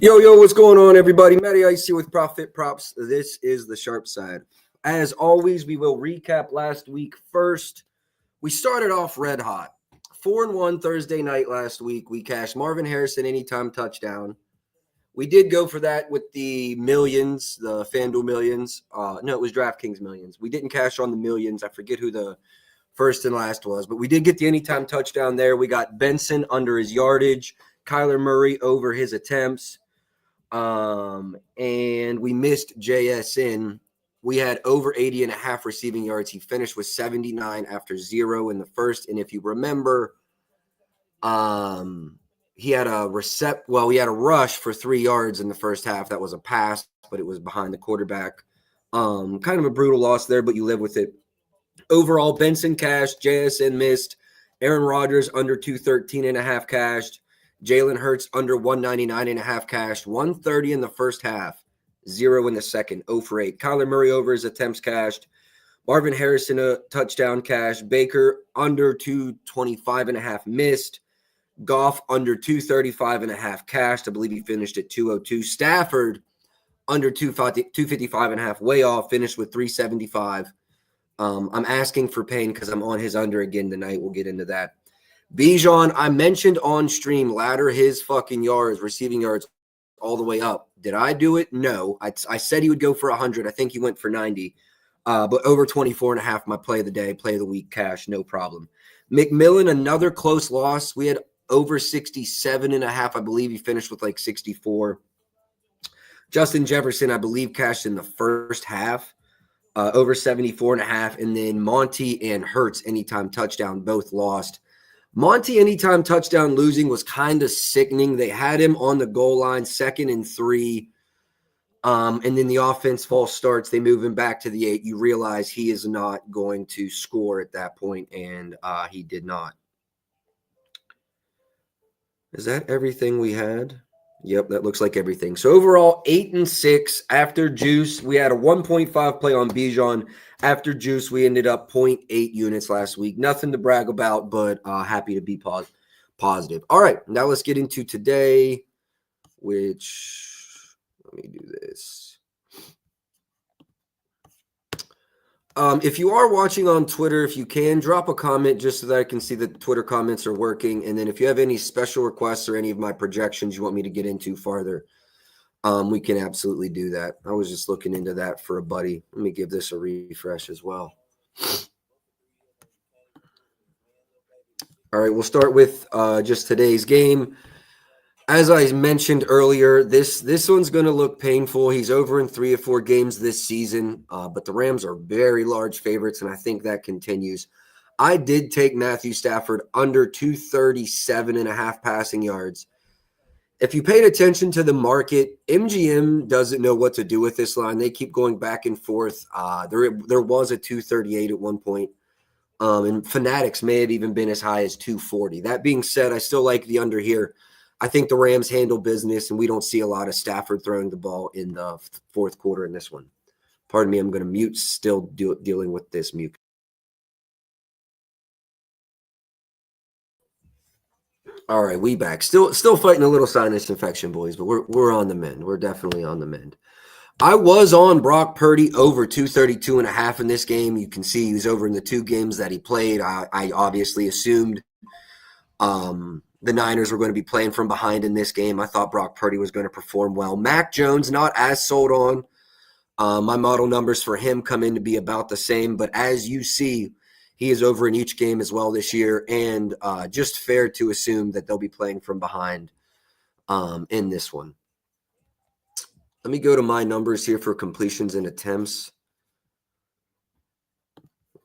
Yo, what's going on, everybody? Matty Ice here with Profit Props. This is the sharp side. As always, we will recap last week first. We started off red hot. 4-1 Thursday night last week. We cashed Marvin Harrison anytime touchdown. We did go for that with the millions, the FanDuel millions. No, it was DraftKings millions. We didn't cash on the millions. I forget who the first and last was, but we did get the anytime touchdown there. We got Benson under his yardage, Kyler Murray over his attempts. And we missed JSN. We had over 80.5 receiving yards. He finished with 79 after 0 in the first. And if you remember, he had a rush for 3 yards in the first half. That was a pass, but it was behind the quarterback. Kind of a brutal loss there, but you live with it. Overall, Benson cashed, JSN missed, Aaron Rodgers under 213.5 cashed, Jalen Hurts under 199.5 cashed, 130 in the first half, 0 in the second, 0 for 8. Kyler Murray over his attempts cashed, Marvin Harrison a touchdown cashed, Baker under 225.5 missed, Goff under 235.5 cashed. I believe he finished at 202. Stafford under 255.5, way off, finished with 375. I'm asking for pain because I'm on his under again tonight. We'll get into that. Bijan, I mentioned on stream, ladder his fucking yards, receiving yards all the way up. Did I do it? No. I said he would go for 100. I think he went for 90. But over 24.5, my play of the day, play of the week, cash, no problem. McMillan, another close loss. We had over 67.5. I believe he finished with like 64. Justin Jefferson, I believe, cashed in the first half. Over 74.5, and then Monty and Hurts anytime touchdown both lost. Monty anytime touchdown losing was kind of sickening. They had him on the goal line, 2nd and 3, and then the offense false starts. They move him back to the 8. You realize he is not going to score at that point, and he did not. Is that everything we had? Yep, that looks like everything. So overall, 8-6 after juice. We had a 1.5 play on Bijan. After juice, we ended up 0.8 units last week. Nothing to brag about, but happy to be positive. All right, now let's get into today, which let me do this. If you are watching on Twitter, if you can, drop a comment just so that I can see that Twitter comments are working. And then if you have any special requests or any of my projections you want me to get into farther, we can absolutely do that. I was just looking into that for a buddy. Let me give this a refresh as well. All right, we'll start with just today's game. As I mentioned earlier, this one's going to look painful. He's over in 3 or 4 games this season, but the Rams are very large favorites, and I think that continues. I did take Matthew Stafford under 237.5 passing yards. If you paid attention to the market, MGM doesn't know what to do with this line. They keep going back and forth. There was a 238 at one point, and Fanatics may have even been as high as 240. That being said, I still like the under here. I think the Rams handle business, and we don't see a lot of Stafford throwing the ball in the fourth quarter in this one. Pardon me, I'm going to mute, still dealing with this mute. All right, we back. Still fighting a little sinus infection, boys, but we're on the mend. We're definitely on the mend. I was on Brock Purdy over 232.5 in this game. You can see he was over in the 2 games that he played. I obviously assumed the Niners were going to be playing from behind in this game. I thought Brock Purdy was going to perform well. Mac Jones, not as sold on. My model numbers for him come in to be about the same. But as you see, he is over in each game as well this year. And just fair to assume that they'll be playing from behind in this one. Let me go to my numbers here for completions and attempts.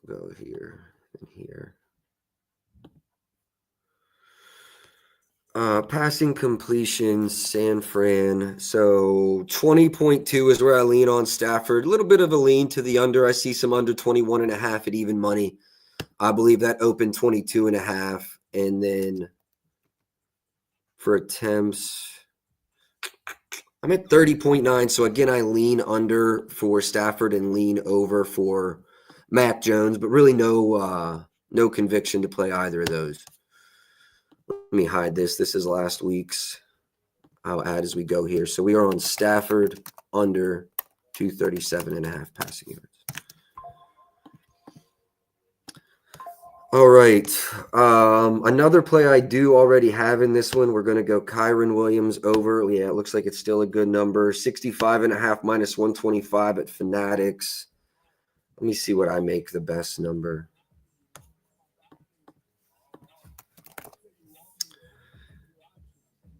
Go here and here. Passing completions, San Fran. So 20.2 is where I lean on Stafford. A little bit of a lean to the under. I see some under 21.5 at even money. I believe that opened 22.5. And then for attempts, I'm at 30.9. So again, I lean under for Stafford and lean over for Mac Jones, but really no conviction to play either of those. Let me hide this. This is last week's. I'll add as we go here. So we are on Stafford under 237.5 passing yards. All right. Another play I do already have in this one. We're going to go Kyren Williams over. Yeah, it looks like it's still a good number. 65.5 minus 125 at Fanatics. Let me see what I make the best number.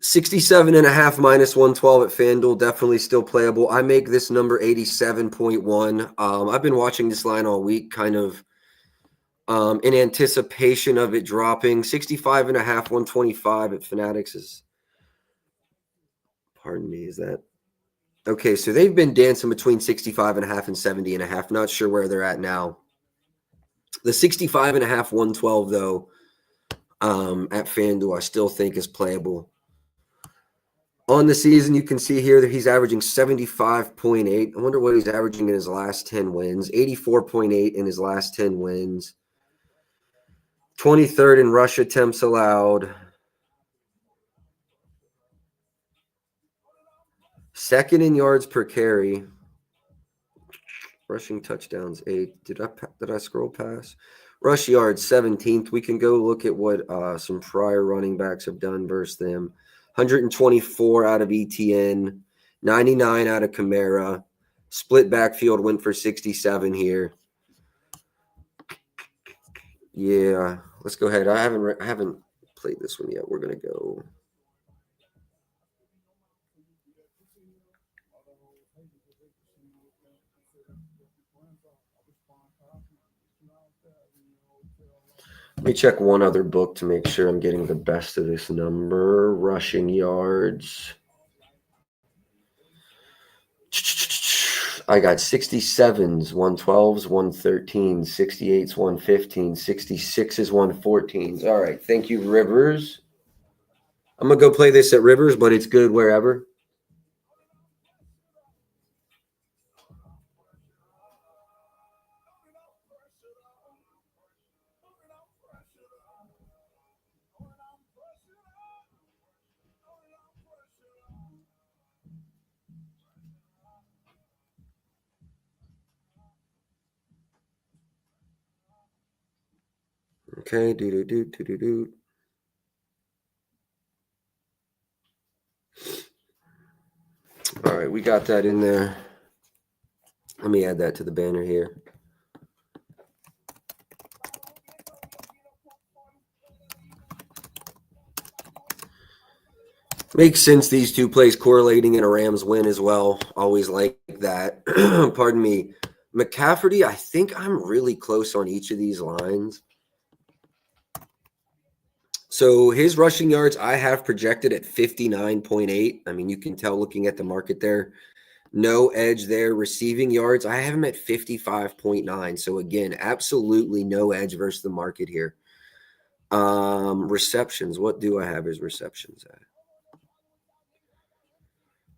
$67.5 minus 112 at FanDuel, definitely still playable. I make this number 87.1. I've been watching this line all week, kind of in anticipation of it dropping. 65.5, 125 at Fanatics is, pardon me, is that? Okay, so they've been dancing between 65.5 and 70.5. Not sure where they're at now. The 65.5, 112, though, at FanDuel, I still think is playable. On the season, you can see here that he's averaging 75.8. I wonder what he's averaging in his last 10 wins. 84.8 in his last 10 wins. 23rd in rush attempts allowed. Second in yards per carry. Rushing touchdowns, 8. Did I scroll past? Rush yards, 17th. We can go look at what some prior running backs have done versus them. 124 out of ETN, 99 out of Kamara. Split backfield went for 67 here. Yeah, let's go ahead. I haven't played this one yet. We're gonna go. Let me check one other book to make sure I'm getting the best of this number. Rushing yards. I got 67s, 112s, 113s, 68s, 115s, 66s, 114s. All right. Thank you, Rivers. I'm going to go play this at Rivers, but it's good wherever. Okay, do. All right, we got that in there. Let me add that to the banner here. Makes sense, these two plays correlating in a Rams win as well. Always like that. Pardon me. McCaffrey, I think I'm really close on each of these lines. So his rushing yards I have projected at 59.8. I mean, you can tell looking at the market there. No edge there. Receiving yards, I have him at 55.9. So again, absolutely no edge versus the market here. Receptions, what do I have his receptions at?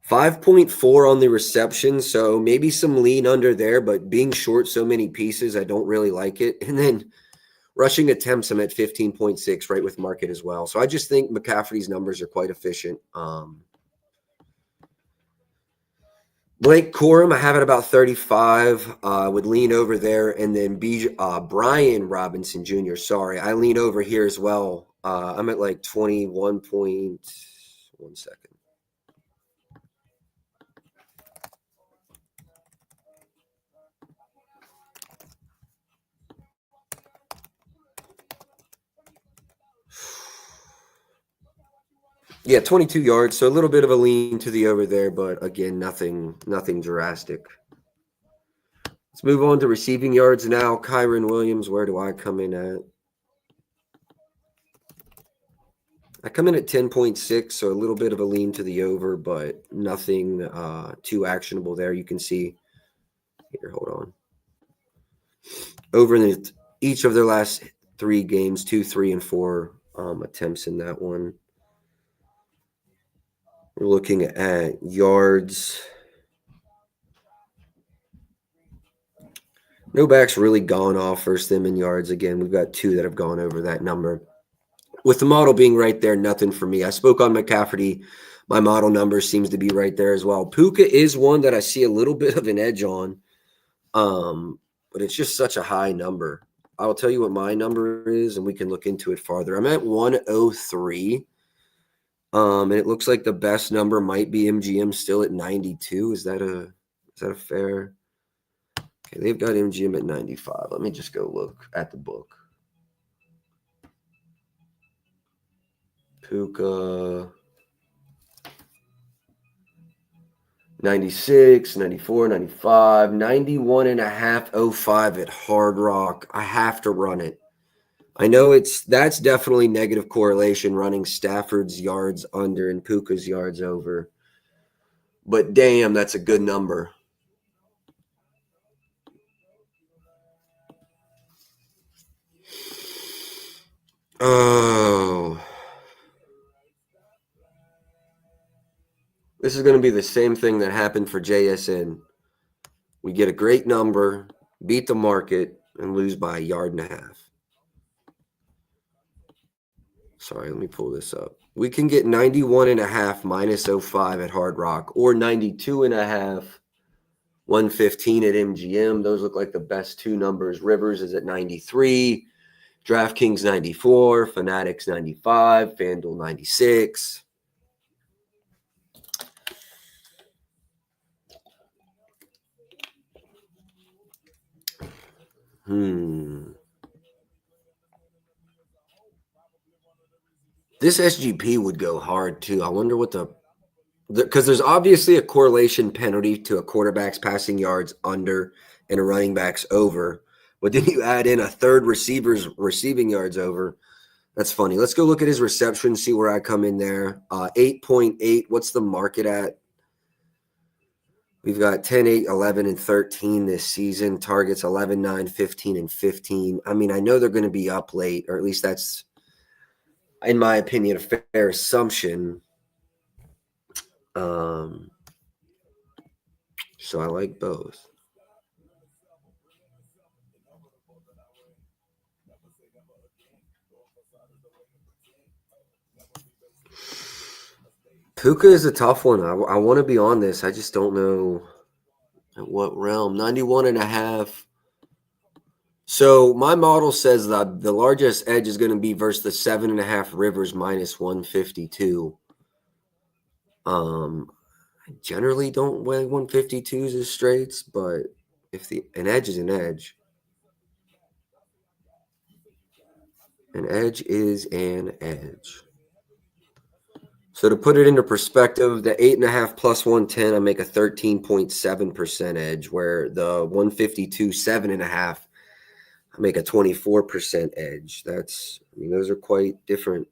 5.4 on the reception, so maybe some lean under there, but being short so many pieces, I don't really like it. And then rushing attempts, I'm at 15.6, right with market as well. So I just think McCaffrey's numbers are quite efficient. Blake Corum, I have it about 35. Would lean over there. And then Brian Robinson Jr., sorry, I lean over here as well. I'm at like 21 point. 1 second. Yeah, 22 yards. So a little bit of a lean to the over there, but again, nothing drastic. Let's move on to receiving yards now. Kyren Williams, where do I come in at? I come in at 10.6, so a little bit of a lean to the over, but nothing too actionable there. You can see here, hold on. Over in each of their last 3 games, 2, 3, and 4 attempts in that one. We're looking at yards. No back's really gone off versus them in yards. Again, we've got 2 that have gone over that number. With the model being right there, nothing for me. I spoke on McCaffrey My model number seems to be right there as well. Puka is one that I see a little bit of an edge on, but it's just such a high number. I'll tell you what my number is, and we can look into it farther. I'm at 103. And it looks like the best number might be MGM still at 92. Is that a fair? Okay, they've got MGM at 95. Let me just go look at the book. Puka 96, 94, 95, 91.5, 05 at Hard Rock. I have to run it. I know that's definitely negative correlation running Stafford's yards under and Puka's yards over. But damn, that's a good number. Oh. This is going to be the same thing that happened for JSN. We get a great number, beat the market, and lose by 1.5 yards. Sorry, let me pull this up. We can get 91.5 minus 05 at Hard Rock, or 92.5, 115 at MGM. Those look like the best two numbers. Rivers is at 93, DraftKings 94, Fanatics 95, FanDuel 96. This SGP would go hard too. I wonder what because there's obviously a correlation penalty to a quarterback's passing yards under and a running back's over. But then you add in a third receiver's receiving yards over. That's funny. Let's go look at his reception, see where I come in there. 8.8. What's the market at? We've got 10, 8, 11, and 13 this season. Targets 11, 9, 15, and 15. I mean, I know they're going to be up late, or at least that's, in my opinion, a fair assumption. So I like both. Puka is a tough one. I want to be on this. I just don't know at what realm. 91.5. So my model says that the largest edge is going to be versus the 7.5 Rivers minus 152. I generally don't weigh 152s as straights, but if an edge is an edge. An edge is an edge. So to put it into perspective, the 8.5 plus 110, I make a 13.7% edge, where the 152 7.5, I make a 24% edge. Those are quite different.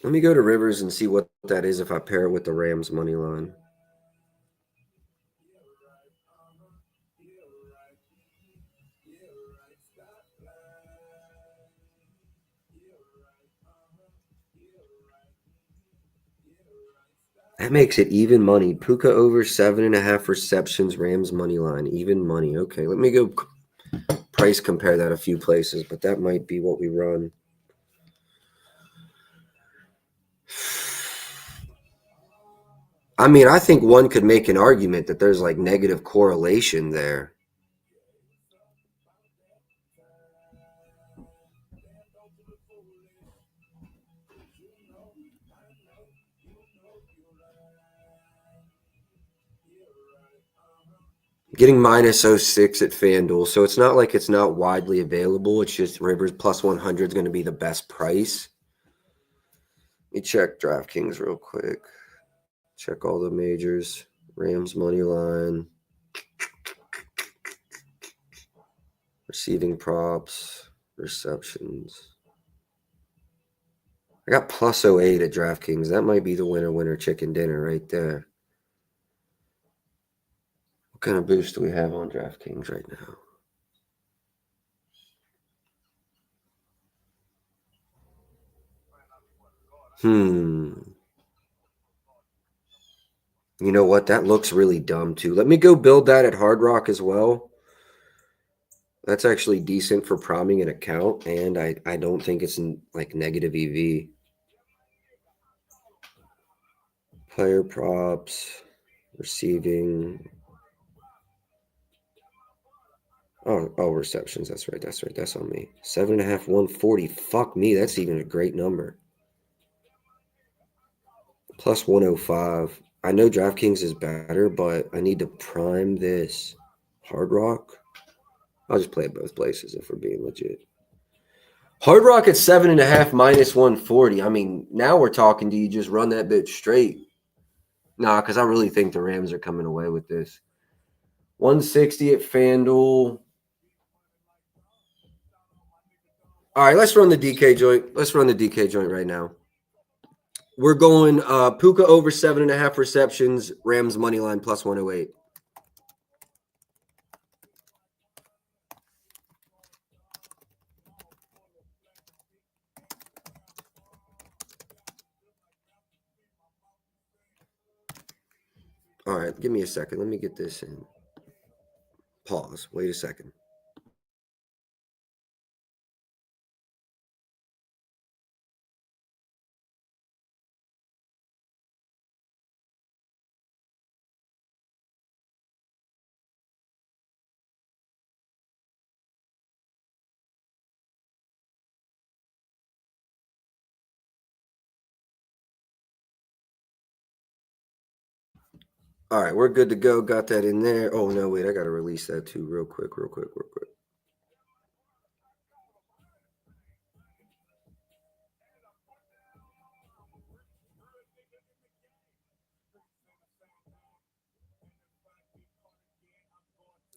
Let me go to Rivers and see what that is if I pair it with the Rams money line. That makes it even money. Puka over 7.5 receptions, Rams money line, even money. Okay, let me go price compare that a few places, but that might be what we run. I mean, I think one could make an argument that there's like negative correlation there. Getting minus 06 at FanDuel. So it's not like it's not widely available. It's just Rivers plus 100 is going to be the best price. Let me check DraftKings real quick. Check all the majors. Rams money line. Receiving props. Receptions. I got plus 08 at DraftKings. That might be the winner chicken dinner right there. What kind of boost do we have on DraftKings right now? You know what? That looks really dumb too. Let me go build that at Hard Rock as well. That's actually decent for priming an account, and I don't think it's in like negative EV. Player props, receiving. Oh, receptions. That's right. That's on me. 7.5, 140. Fuck me. That's even a great number. Plus 105. I know DraftKings is better, but I need to prime this. Hard Rock. I'll just play it both places if we're being legit. Hard Rock at 7.5 minus 140. I mean, now we're talking. Do you just run that bitch straight? Nah, because I really think the Rams are coming away with this. 160 at FanDuel. All right, let's run the DK joint. Let's run the DK joint right now. We're going Puka over 7.5 receptions. Rams money line plus 108. All right, give me a second. Let me get this in. Pause. Wait a second. All right, we're good to go. Got that in there. Oh, no, wait. I got to release that too real quick.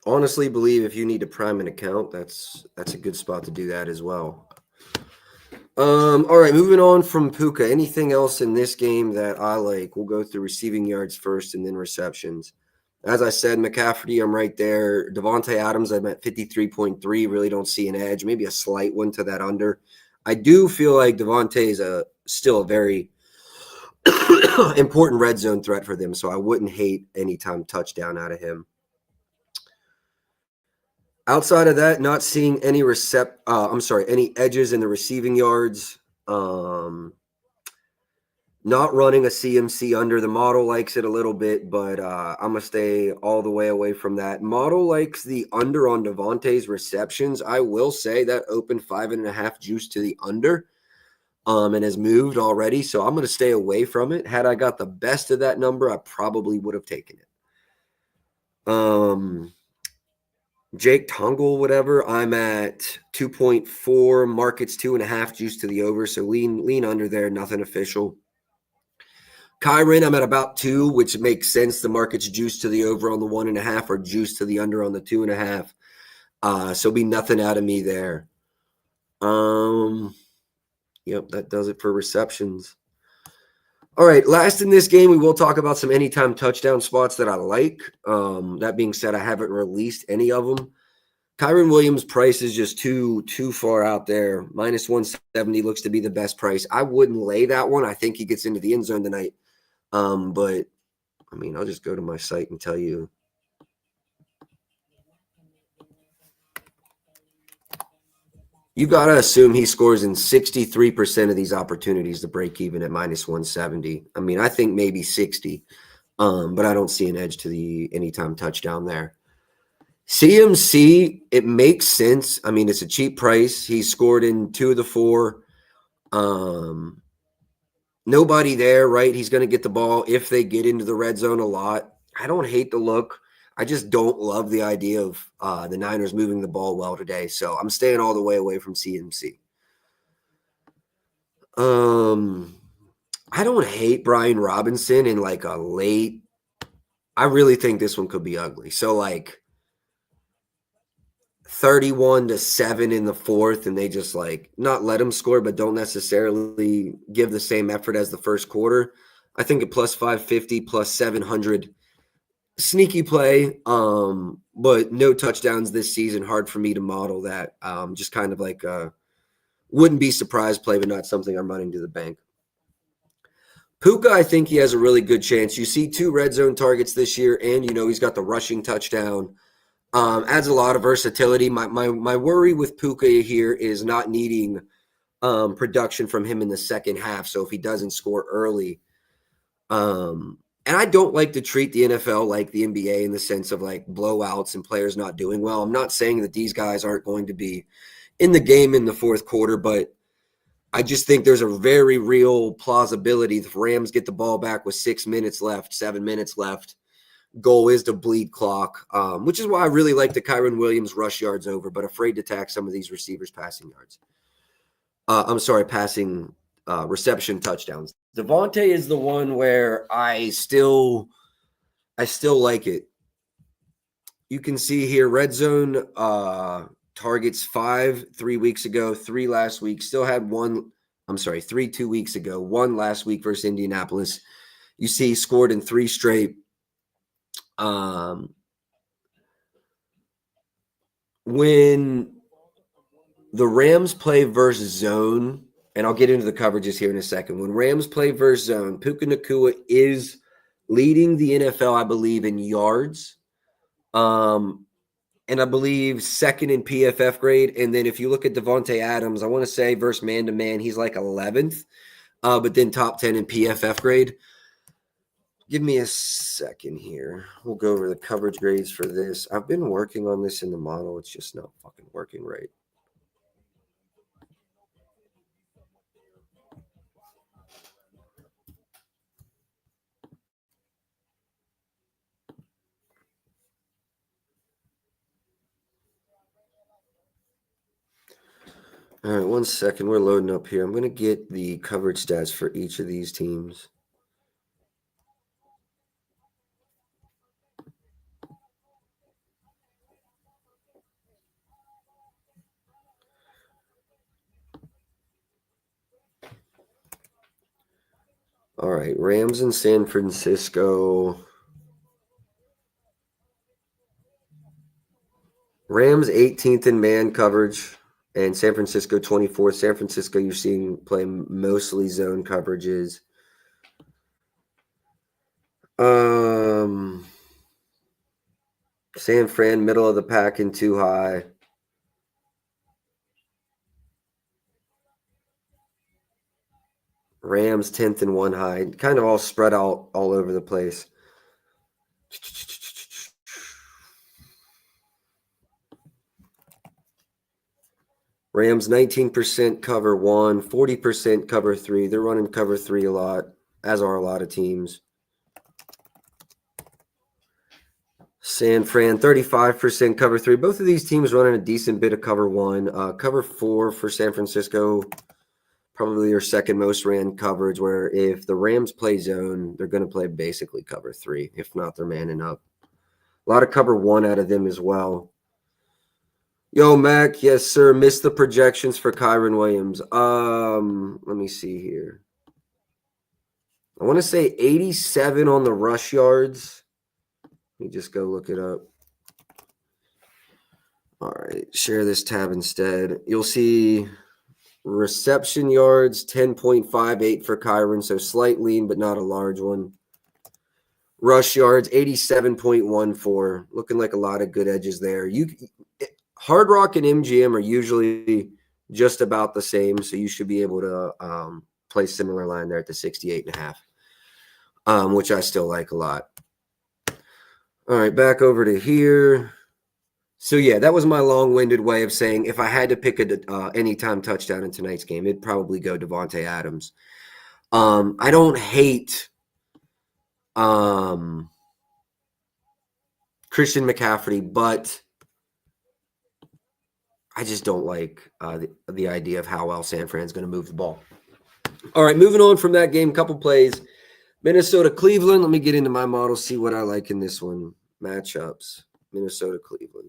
Honestly, believe if you need to prime an account, that's a good spot to do that as well. All right, moving on from Puka. Anything else in this game that I like? We'll go through receiving yards first and then receptions. As I said, McCaffrey, I'm right there. Devontae Adams, I'm at 53.3. Really don't see an edge. Maybe a slight one to that under. I do feel like Devontae is still a very important red zone threat for them, so I wouldn't hate anytime touchdown out of him. Outside of that, not seeing any any edges in the receiving yards. Not running a CMC under. The model likes it a little bit, but I'm going to stay all the way away from that. Model likes the under on Devontae's receptions. I will say that opened 5.5 juice to the under and has moved already, so I'm going to stay away from it. Had I got the best of that number, I probably would have taken it. Jake Tungle, whatever. I'm at 2.4. Market's 2.5 juice to the over. So lean under there. Nothing official. Kyren, I'm at about 2, which makes sense. The market's juice to the over on the 1.5 or juice to the under on the 2.5. So be nothing out of me there. Yep, that does it for receptions. All right, last in this game, we will talk about some anytime touchdown spots that I like. That being said, I haven't released any of them. Kyren Williams' price is just too far out there. Minus 170 looks to be the best price. I wouldn't lay that one. I think he gets into the end zone tonight. But, I mean, I'll just go to my site and tell you. You got to assume he scores in 63% of these opportunities to break even at minus 170. I mean, I think maybe 60, but I don't see an edge to the anytime touchdown there. CMC, it makes sense. I mean, it's a cheap price. He scored in 2 of the 4. Nobody there, right? He's going to get the ball if they get into the red zone a lot. I don't hate the look. I just don't love the idea of the Niners moving the ball well today. So I'm staying all the way away from CMC. I don't hate Brian Robinson in like a late. I really think this one could be ugly. So like 31-7 in the 4th, and they just like not let him score, but don't necessarily give the same effort as the first quarter. I think at plus 550, plus 700. Sneaky play, but no touchdowns this season. Hard for me to model that. Just kind of like wouldn't be surprised play, but not something I'm running to the bank. Puka, I think he has a really good chance. You see 2 red zone targets this year, and he's got the rushing touchdown. Adds a lot of versatility. My worry with Puka here is not needing production from him in the second half. So if he doesn't score early, and I don't like to treat the NFL like the NBA in the sense of like blowouts and players not doing well. I'm not saying that these guys aren't going to be in the game in the fourth quarter, but I just think there's a very real plausibility the Rams get the ball back with 6 minutes left, 7 minutes left. Goal is to bleed clock, which is why I really like the Kyren Williams rush yards over, but afraid to tack some of these receivers' passing yards. Passing reception touchdowns. Devontae is the one where I still like it. You can see here red zone targets 5 3 weeks ago, 3 last week. Still had 3 2 weeks ago, 1 last week versus Indianapolis. You see, he scored in 3 straight. When the Rams play versus zone, and I'll get into the coverages here in a second. When Rams play versus zone, Puka Nacua is leading the NFL, I believe, in yards. And I believe second in PFF grade. And then if you look at Devontae Adams, I want to say versus man-to-man, he's like 11th, but then top 10 in PFF grade. Give me a second here. We'll go over the coverage grades for this. I've been working on this in the model. It's just not fucking working right. All right, 1 second. We're loading up here. I'm going to get the coverage stats for each of these teams. All right, Rams in San Francisco. Rams 18th in man coverage. And San Francisco 24th. San Francisco, you're seeing play mostly zone coverages. San Fran, middle of the pack and too high. Rams 10th and 1 high. Kind of all spread out all over the place. Rams 19% cover 1, 40% cover 3. They're running cover 3 a lot, as are a lot of teams. San Fran 35% cover 3. Both of these teams running a decent bit of cover 1. Cover 4 for San Francisco, probably their second most ran coverage, where if the Rams play zone, they're going to play basically cover 3. If not, they're manning up. A lot of cover 1 out of them as well. Yo, Mac, yes, sir. Missed the projections for Kyren Williams. Let me see here. I want to say 87 on the rush yards. Let me just go look it up. All right, share this tab instead. You'll see reception yards, 10.58 for Kyren, so slight lean, but not a large one. Rush yards, 87.14. Looking like a lot of good edges there. Hard Rock and MGM are usually just about the same, so you should be able to play similar line there at the 68.5, which I still like a lot. All right, back over to here. So, yeah, that was my long-winded way of saying if I had to pick a anytime touchdown in tonight's game, it'd probably go Devontae Adams. I don't hate Christian McCaffrey, but I just don't like the idea of how well San Fran's going to move the ball. All right, moving on from that game, couple plays. Minnesota, Cleveland. Let me get into my model, see what I like in this one. Matchups, Minnesota, Cleveland.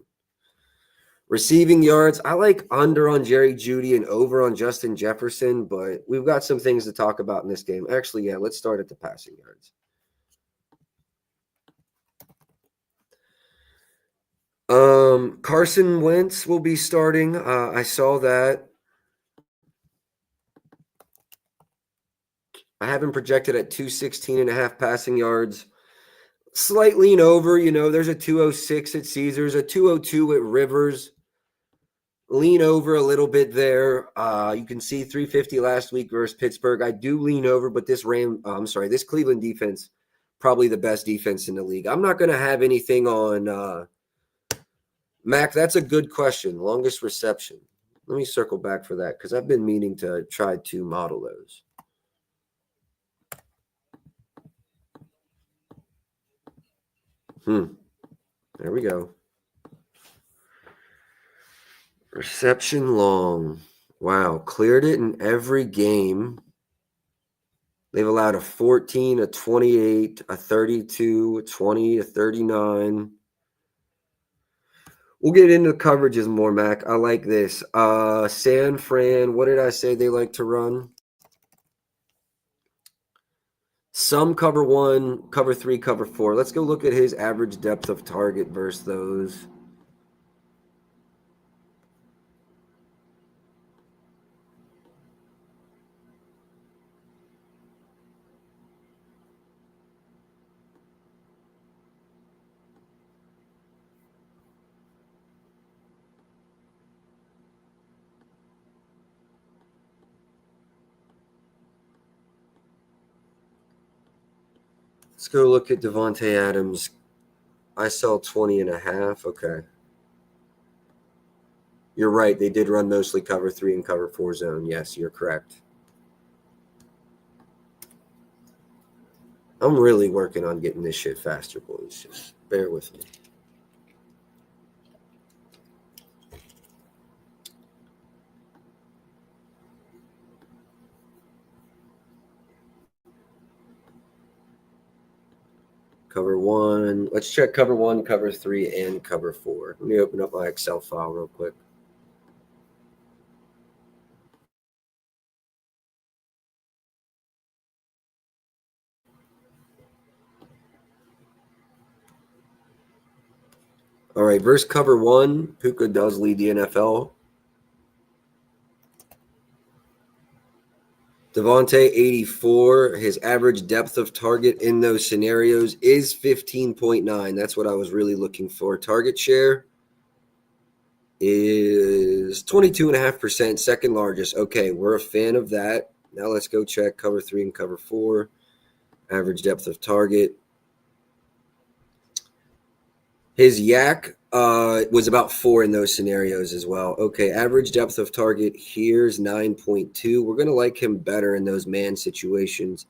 Receiving yards, I like under on Jerry Jeudy and over on Justin Jefferson, but we've got some things to talk about in this game. Actually, yeah, let's start at the passing yards. Carson Wentz will be starting. I saw that. I have him projected at 216.5 passing yards. Slight lean over, there's a 206 at Caesars, a 202 at Rivers. Lean over a little bit there. You can see 350 last week versus Pittsburgh. I do lean over, but this Cleveland defense, probably the best defense in the league. I'm not going to have anything on Mac. That's a good question. Longest reception. Let me circle back for that because I've been meaning to try to model those. There we go. Reception long. Wow. Cleared it in every game. They've allowed a 14, a 28, a 32, a 20, a 39. We'll get into the coverages more, Mac. I like this. San Fran, what did I say they like to run? Some cover 1, cover 3, cover 4. Let's go look at his average depth of target versus those. Let's go look at Davante Adams. I sell 20.5. Okay. You're right. They did run mostly cover 3 and cover 4 zone. Yes, you're correct. I'm really working on getting this shit faster, boys. Just bear with me. Cover 1. Let's check cover 1, cover 3, and cover 4. Let me open up my Excel file real quick. All right, verse cover 1, Puka does lead the NFL. Davante, 84. His average depth of target in those scenarios is 15.9. That's what I was really looking for. Target share is 22.5%, second largest. Okay, we're a fan of that. Now let's go check cover 3 and cover 4. Average depth of target. His yak was about 4 in those scenarios as well. Okay, average depth of target here's 9.2. We're going to like him better in those man situations,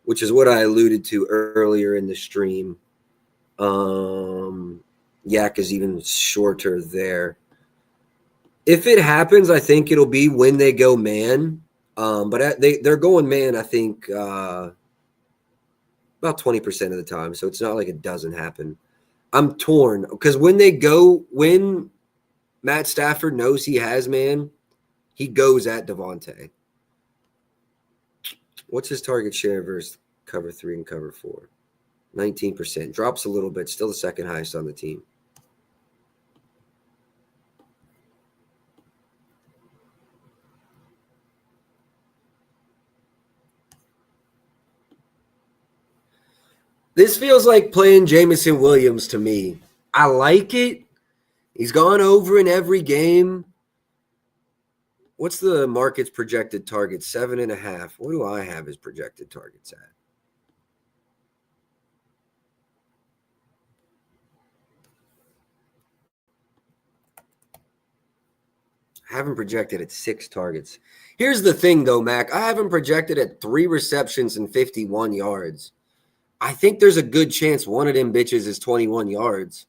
which is what I alluded to earlier in the stream. Yak is even shorter there. If it happens, I think it'll be when they go man. But they're going man, I think, about 20% of the time. So it's not like it doesn't happen. I'm torn because when Matt Stafford knows he has man, he goes at Davante. What's his target share versus cover 3 and cover 4? 19%. Drops a little bit. Still the second highest on the team. This feels like playing Jameson Williams to me. I like it. He's gone over in every game. What's the market's projected target? 7.5. What do I have as projected targets at? I haven't projected at 6 targets. Here's the thing, though, Mac. I haven't projected at 3 receptions and 51 yards. I think there's a good chance one of them bitches is 21 yards.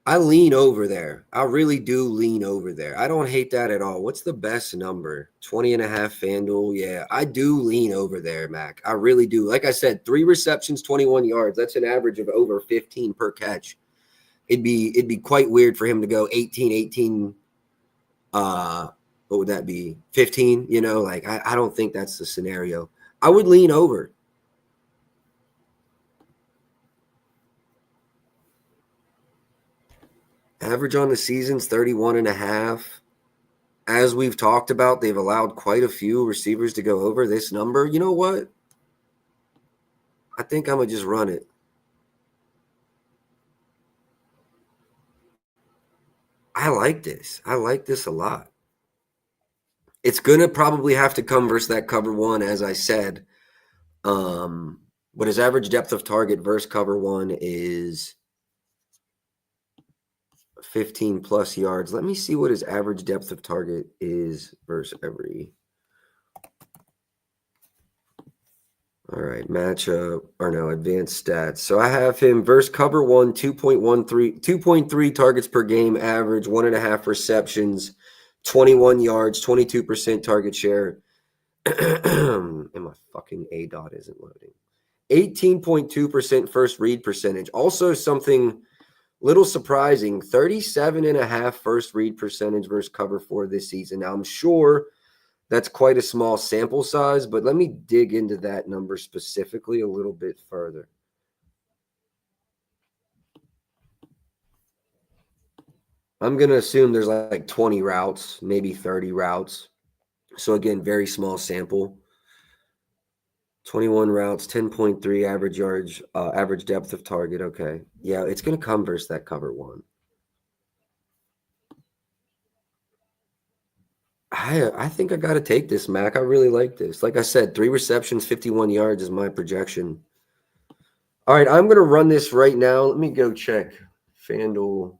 I lean over there. I really do lean over there. I don't hate that at all. What's the best number? 20.5 FanDuel. Yeah, I do lean over there, Mac. I really do. Like I said, 3 receptions, 21 yards. That's an average of over 15 per catch. It'd be quite weird for him to go 18. What would that be? 15, like I don't think that's the scenario. I would lean over. Average on the season's 31.5. As we've talked about, they've allowed quite a few receivers to go over this number. You know what? I think I'm going to just run it. I like this. I like this a lot. It's going to probably have to come versus that cover one, as I said. But his average depth of target versus cover one is 15 plus yards. Let me see what his average depth of target is versus every. All right, matchup or no, advanced stats. So I have him versus cover one, 2.3 targets per game average, 1.5 receptions, 21 yards, 22% target share. And my fucking A dot isn't loading. 18.2% first read percentage. Also something little surprising, 37.5 first read percentage versus cover four this season. Now I'm sure that's quite a small sample size, but let me dig into that number specifically a little bit further. I'm going to assume there's like 20 routes, maybe 30 routes. So again, very small sample. 21 routes, 10.3 average yards, average depth of target. Okay. Yeah, it's going to come versus that cover one. I think I got to take this, Mac. I really like this. Like I said, 3 receptions, 51 yards is my projection. All right, I'm going to run this right now. Let me go check FanDuel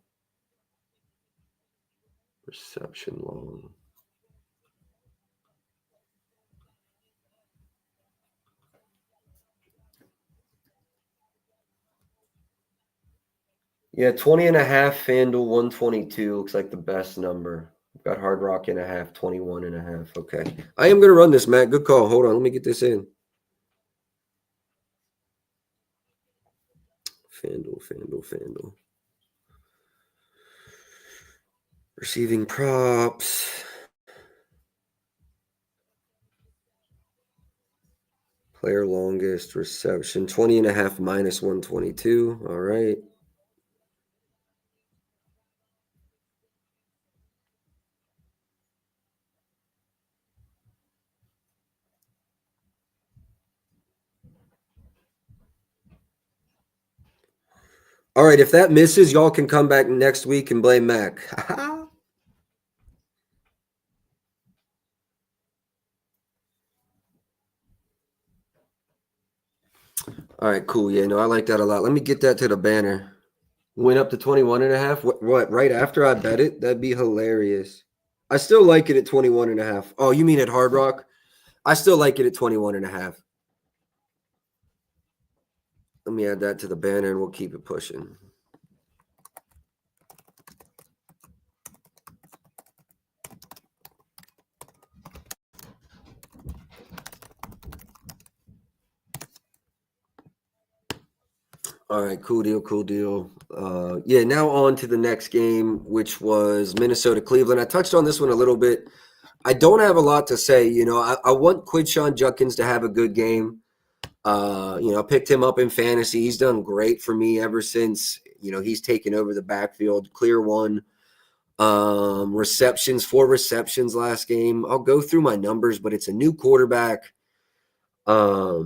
reception long. Yeah, 20.5 FanDuel 122 looks like the best number. I've got Hard Rock and a half, 21.5. Okay. I am going to run this, Matt. Good call. Hold on. Let me get this in. FanDuel. Receiving props. Player longest reception. 20.5 minus 122. All right. All right, if that misses, y'all can come back next week and blame Mac. All right, cool. Yeah, no, I like that a lot. Let me get that to the banner. Went up to 21.5. What, right after I bet it? That'd be hilarious. I still like it at 21.5. Oh, you mean at Hard Rock? I still like it at 21.5. Let me add that to the banner and we'll keep it pushing. All right, cool deal. Yeah, now on to the next game, which was Minnesota-Cleveland. I touched on this one a little bit. I don't have a lot to say. You know, I want Quinshon Judkins to have a good game. I picked him up in fantasy. He's done great for me ever since, he's taken over the backfield. Clear one. Receptions, 4 receptions last game. I'll go through my numbers, but it's a new quarterback. I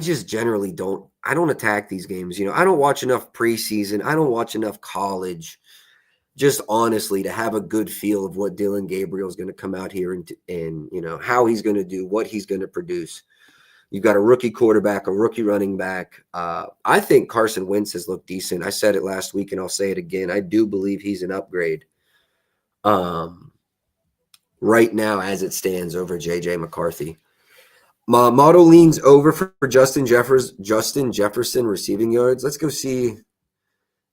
just generally don't attack these games. I don't watch enough preseason. I don't watch enough college. Just honestly to have a good feel of what Dylan Gabriel is going to come out here and how he's going to do, what he's going to produce. You've got a rookie quarterback, a rookie running back. I think Carson Wentz has looked decent. I said it last week and I'll say it again. I do believe he's an upgrade. Right now as it stands over JJ McCarthy. My model leans over for Justin Jefferson receiving yards. Let's go see.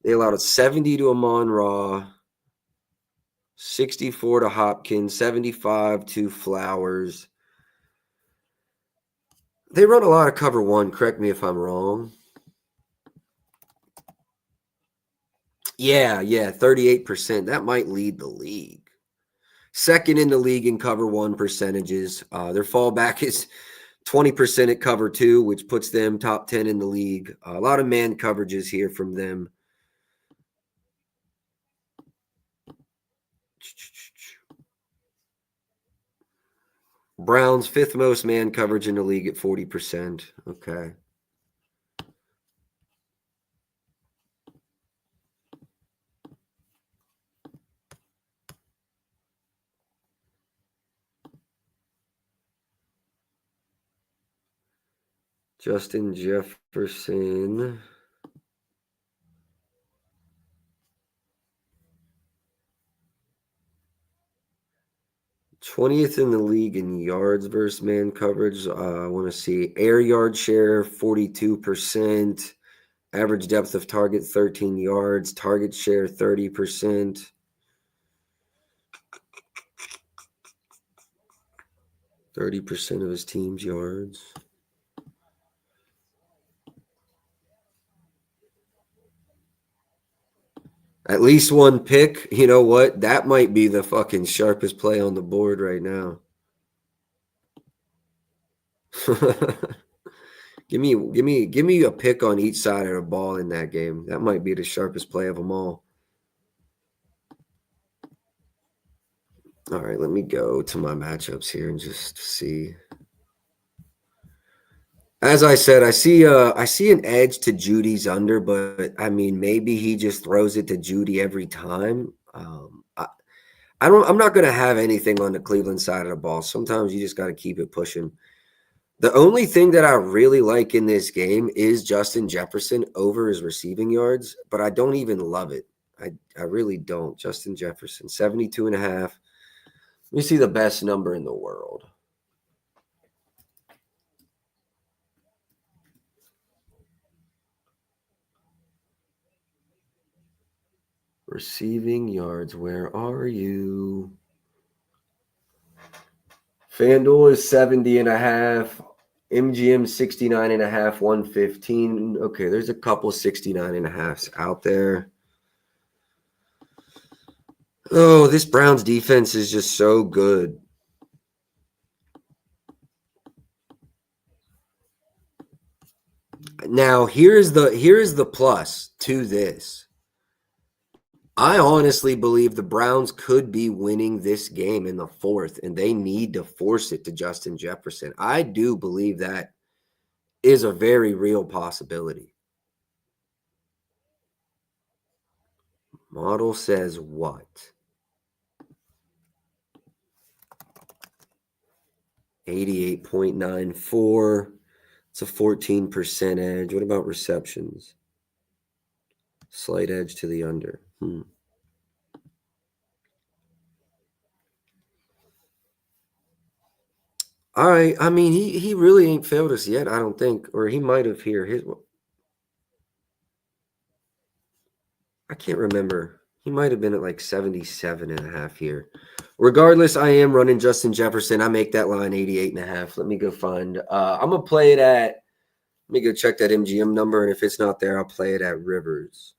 They allowed a 70 to Amon-Ra, 64 to Hopkins, 75 to Flowers. They run a lot of cover one. Correct me if I'm wrong. Yeah, 38%. That might lead the league. Second in the league in cover one percentages. Their fallback is 20% at cover two, which puts them top 10 in the league. A lot of man coverages here from them. Browns, 5th most man coverage in the league at 40%. Okay. Justin Jefferson. '20th in the league in yards versus man coverage. I want to see air yard share 42%, average depth of target 13 yards, target share 30%. 30% of his team's yards. At least one pick. You know what? That might be the fucking sharpest play on the board right now. Give me a pick on each side of the ball in that game. That might be the sharpest play of them all. All right, let me go to my matchups here and just see. As I said, I see an edge to Judy's under, but I mean maybe he just throws it to Judy every time. I'm not gonna have anything on the Cleveland side of the ball. Sometimes you just gotta keep it pushing. The only thing that I really like in this game is Justin Jefferson over his receiving yards, but I don't even love it. I really don't. Justin Jefferson, 72.5. Let me see the best number in the world. Receiving yards, where are you? FanDuel is 70.5. MGM 69.5, 115. Okay, there's a couple 69.5s out there. Oh, this Browns defense is just so good. Now, here's the plus to this. I honestly believe the Browns could be winning this game in the 4th, and they need to force it to Justin Jefferson. I do believe that is a very real possibility. Model says what? 88.94. It's a 14% edge. What about receptions? Slight edge to the under. All right. I mean, he really ain't failed us yet, I don't think. Or he might have here. I can't remember. He might have been at like 77.5 here. Regardless, I am running Justin Jefferson. I make that line 88.5. Let me go find. I'm going to play it at. Let me go check that MGM number. And if it's not there, I'll play it at Rivers.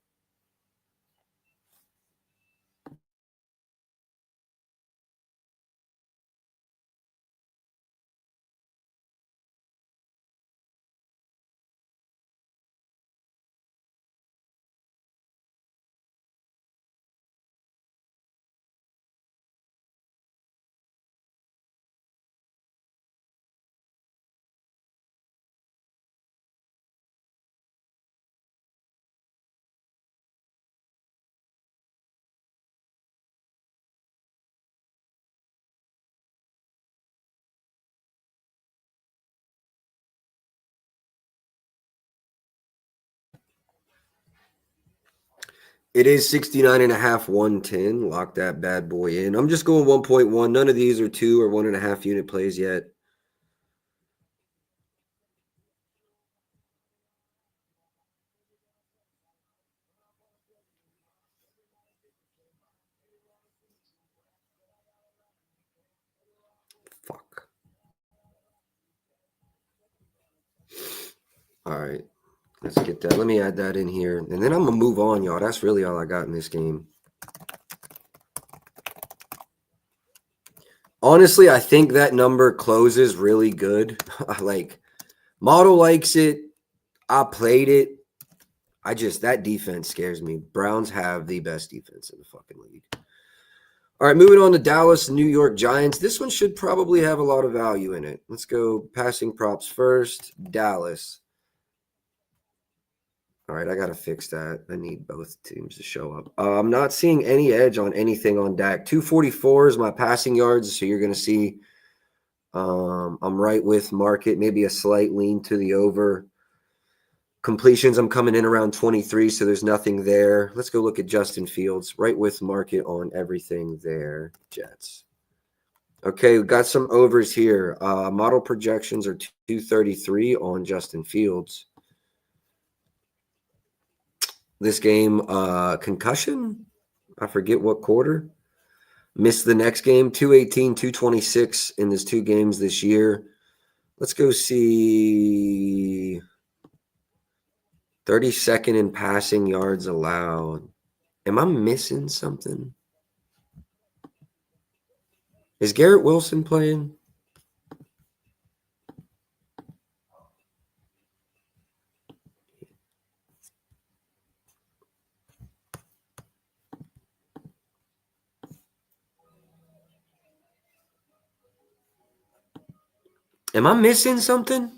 It is 69.5, 110. Lock that bad boy in. I'm just going 1.1. None of these are 2 or 1.5 unit plays yet. Fuck. All right. Let's get that. Let me add that in here. And then I'm going to move on, y'all. That's really all I got in this game. Honestly, I think that number closes really good. Like, Model likes it. I played it. That defense scares me. Browns have the best defense in the fucking league. All right, moving on to Dallas, New York Giants. This one should probably have a lot of value in it. Let's go passing props first. Dallas. All right, I got to fix that. I need both teams to show up. I'm not seeing any edge on anything on Dak. 244 is my passing yards, so you're going to see I'm right with market, maybe a slight lean to the over. Completions, I'm coming in around 23, so there's nothing there. Let's go look at Justin Fields. Right with market on everything there, Jets. Okay, we got some overs here. Model projections are 233 on Justin Fields. This game, concussion? I forget what quarter. Missed the next game, 218, 226 in his 2 games this year. Let's go see 32nd in passing yards allowed. Am I missing something? Is Garrett Wilson playing? Am I missing something?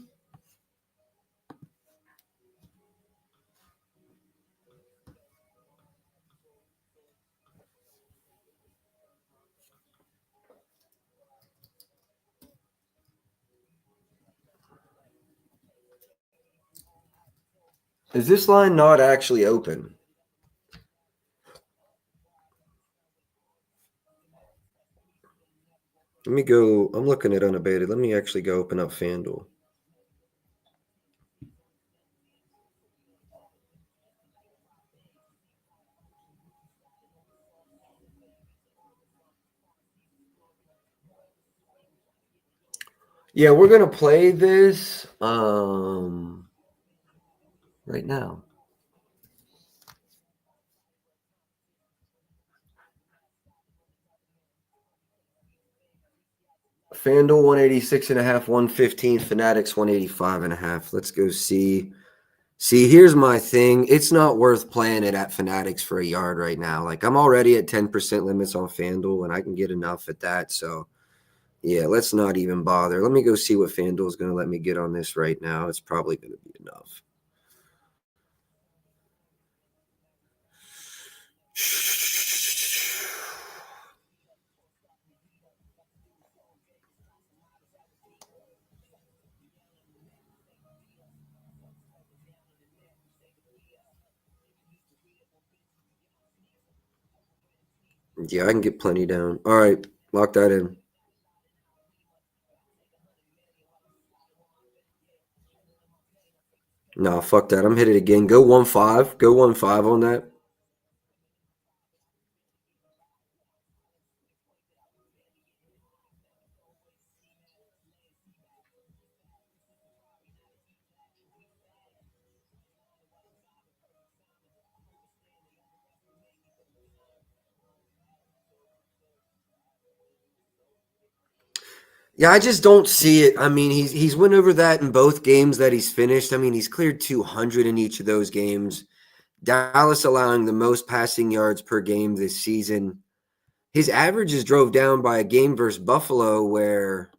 Is this line not actually open? Let me go. I'm looking at unabated. Let me actually go open up FanDuel. Yeah, we're going to play this right now. FanDuel 186.5, 115, Fanatics 185.5. Let's go see. See, here's my thing. It's not worth playing it at Fanatics for a yard right now. Like, I'm already at 10% limits on FanDuel, and I can get enough at that. So, yeah, let's not even bother. Let me go see what FanDuel is going to let me get on this right now. It's probably going to be enough. Yeah, I can get plenty down. All right, lock that in. No, fuck that. I'm hit it again. Go 1-5. Go 1-5 on that. Yeah, I just don't see it. I mean, he's went over that in both games that he's finished. I mean, he's cleared 200 in each of those games. Dallas allowing the most passing yards per game this season. His averages drove down by a game versus Buffalo where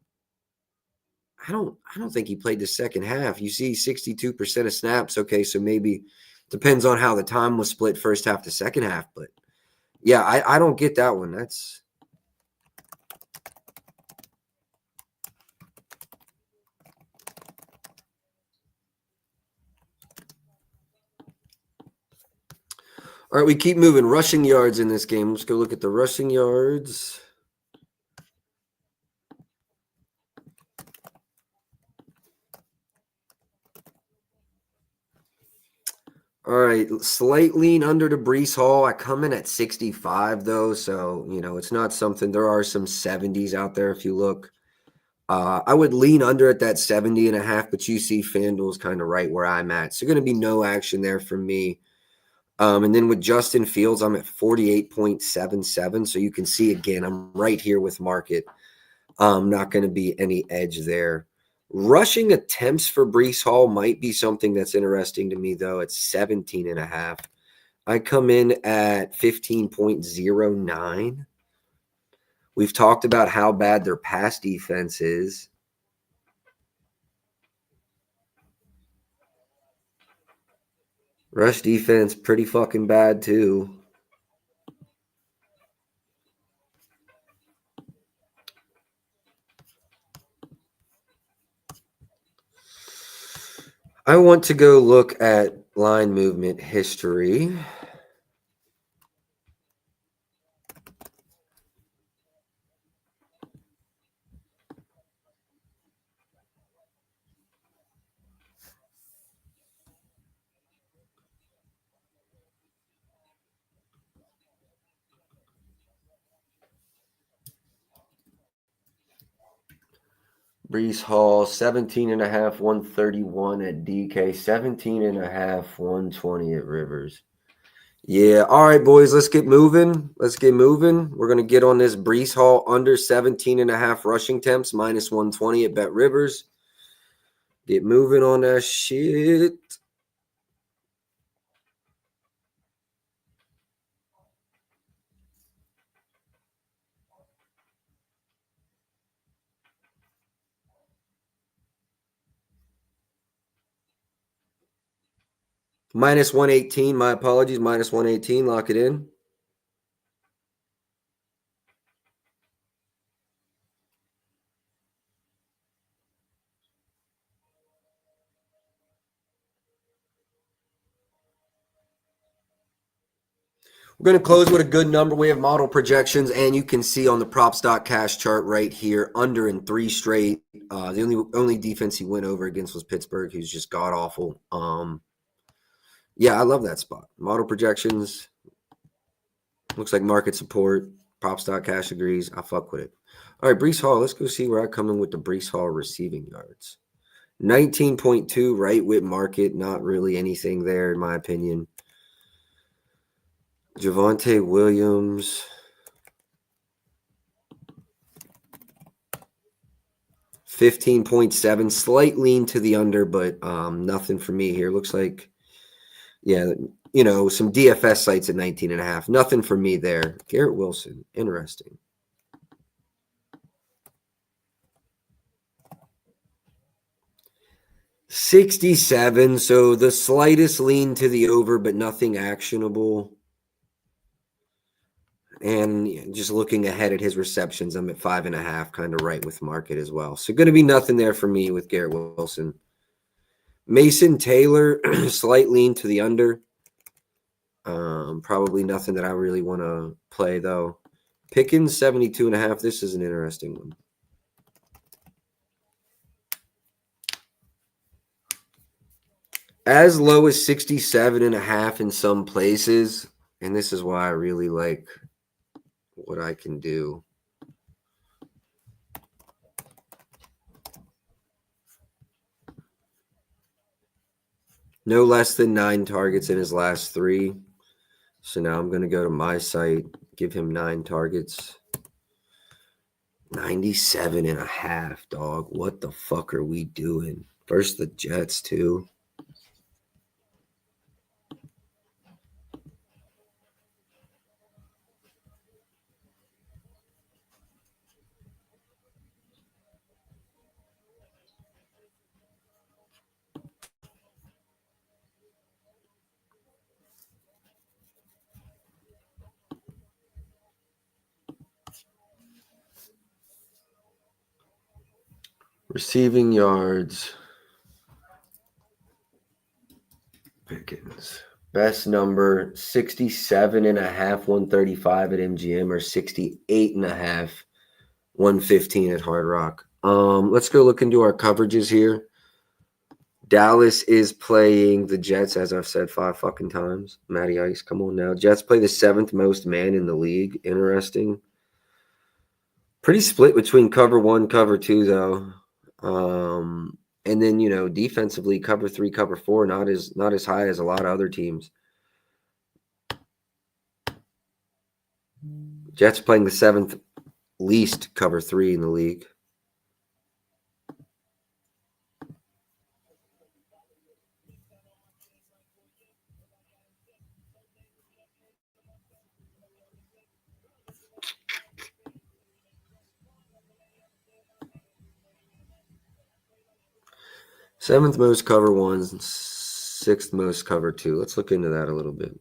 I don't think he played the second half. You see 62% of snaps. Okay, so maybe depends on how the time was split first half to second half, but yeah, I don't get that one. That's all right. We keep moving. Rushing yards in this game. Let's go look at the rushing yards. All right, slight lean under to Breece Hall. I come in at 65 though, so it's not something. There are some 70s out there if you look. I would lean under at that 70.5, but you see FanDuel's kind of right where I'm at. So going to be no action there from me. And then with Justin Fields, I'm at 48.77. So you can see again, I'm right here with market. Not going to be any edge there. Rushing attempts for Breece Hall might be something that's interesting to me, though. It's 17.5. I come in at 15.09. We've talked about how bad their pass defense is. Rush defense, pretty fucking bad too. I want to go look at line movement history. Brees Hall, 17.5, 131 at DK, 17.5, 120 at Rivers. Yeah. All right, boys, let's get moving. We're going to get on this Brees Hall under 17.5 rushing temps, minus 120 at Bet Rivers. Get moving on that shit. Minus 118. My apologies. Minus 118. Lock it in. We're going to close with a good number. We have model projections, and you can see on the props.cash chart right here, under in 3 straight. The only defense he went over against was Pittsburgh, who's just god awful. Yeah, I love that spot. Model projections. Looks like market support. Props.cash agrees. I fuck with it. All right, Brees Hall. Let's go see where I come in with the Brees Hall receiving yards. 19.2 right with market. Not really anything there, in my opinion. Javonte Williams. 15.7. Slight lean to the under, but nothing for me here. Looks like, yeah, some DFS sites at 19.5. Nothing for me there. Garrett Wilson. Interesting. $67. So the slightest lean to the over, but nothing actionable. And just looking ahead at his receptions, I'm at 5.5, kind of right with market as well. So going to be nothing there for me with Garrett Wilson. Mason Taylor, slight lean to the under. Probably nothing that I really want to play though. Pickens 72.5. This is an interesting one. As low as 67.5 in some places, and this is why I really like what I can do. No less than 9 targets in his last 3. So now I'm going to go to my site, give him 9 targets. 97.5, dog. What the fuck are we doing? First the Jets, too. Receiving yards. Pickens. Best number, 67.5, 135 at MGM, or 68.5, 115 at Hard Rock. Let's go look into our coverages here. Dallas is playing the Jets, as I've said 5 fucking times. Matty Ice, come on now. Jets play the 7th most man in the league. Interesting. Pretty split between cover 1, cover 2, though. And then, defensively, cover 3, cover 4, not as high as a lot of other teams. Jets playing the 7th least cover 3 in the league. 7th most cover ones, 6th most cover two. Let's look into that a little bit.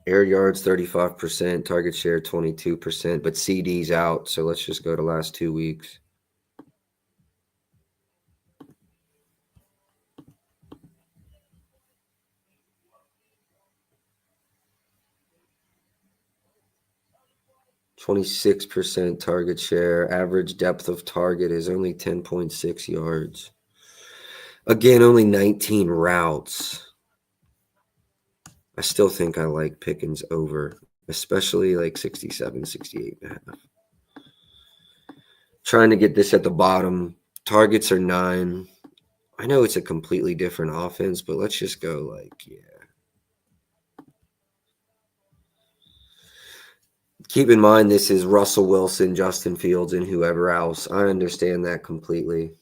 Air yards 35%, target share 22%, but CD's out. So let's just go to last 2 weeks. %26 target share. Average depth of target is only 10.6 yards. Again, only 19 routes. I still think I like Pickens over, especially like 67, 68 and a half. Trying to get this at the bottom. Targets are 9. I know it's a completely different offense, but let's just go like, yeah. Keep in mind, this is Russell Wilson, Justin Fields, and whoever else. I understand that completely.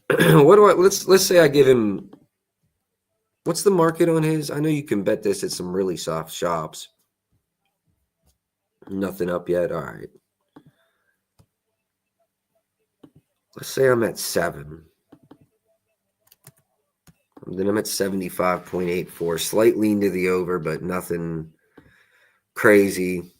What do I let's say I give him, what's the market on his? I know you can bet this at some really soft shops. Nothing up yet. All right. Let's say I'm at 7. Then I'm at 75.84. Slight lean to the over, but nothing crazy.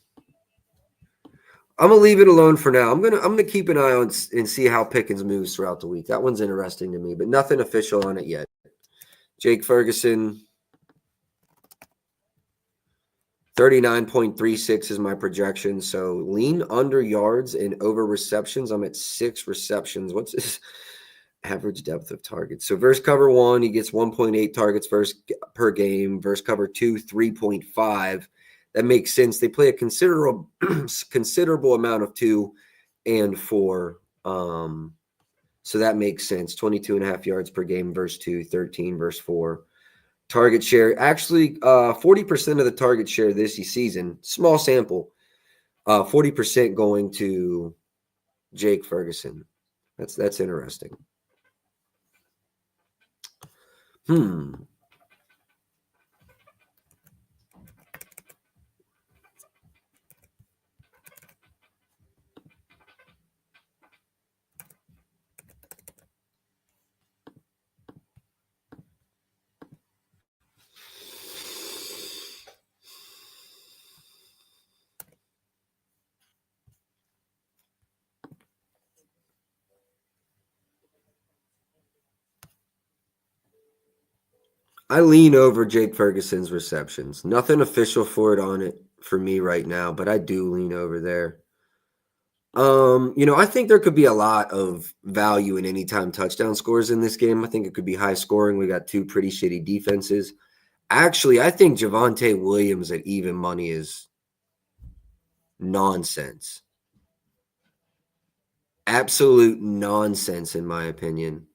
I'm gonna leave it alone for now. I'm gonna keep an eye on and see how Pickens moves throughout the week. That one's interesting to me, but nothing official on it yet. Jake Ferguson, 39.36 is my projection. So lean under yards and over receptions. I'm at 6 receptions. What's his average depth of targets? So versus cover 1, he gets 1.8 targets per game. Versus cover 2, 3.5. That makes sense. They play a considerable amount of 2 and 4. So that makes sense. 22.5 yards per game versus 2, 13 versus 4. Target share, actually 40% of the target share this season, small sample, 40% going to Jake Ferguson. That's interesting. I lean over Jake Ferguson's receptions. Nothing official for it on it for me right now, but I do lean over there. I think there could be a lot of value in anytime touchdown scores in this game. I think it could be high scoring. We got 2 pretty shitty defenses. Actually, I think Javonte Williams at even money is nonsense. Absolute nonsense, in my opinion.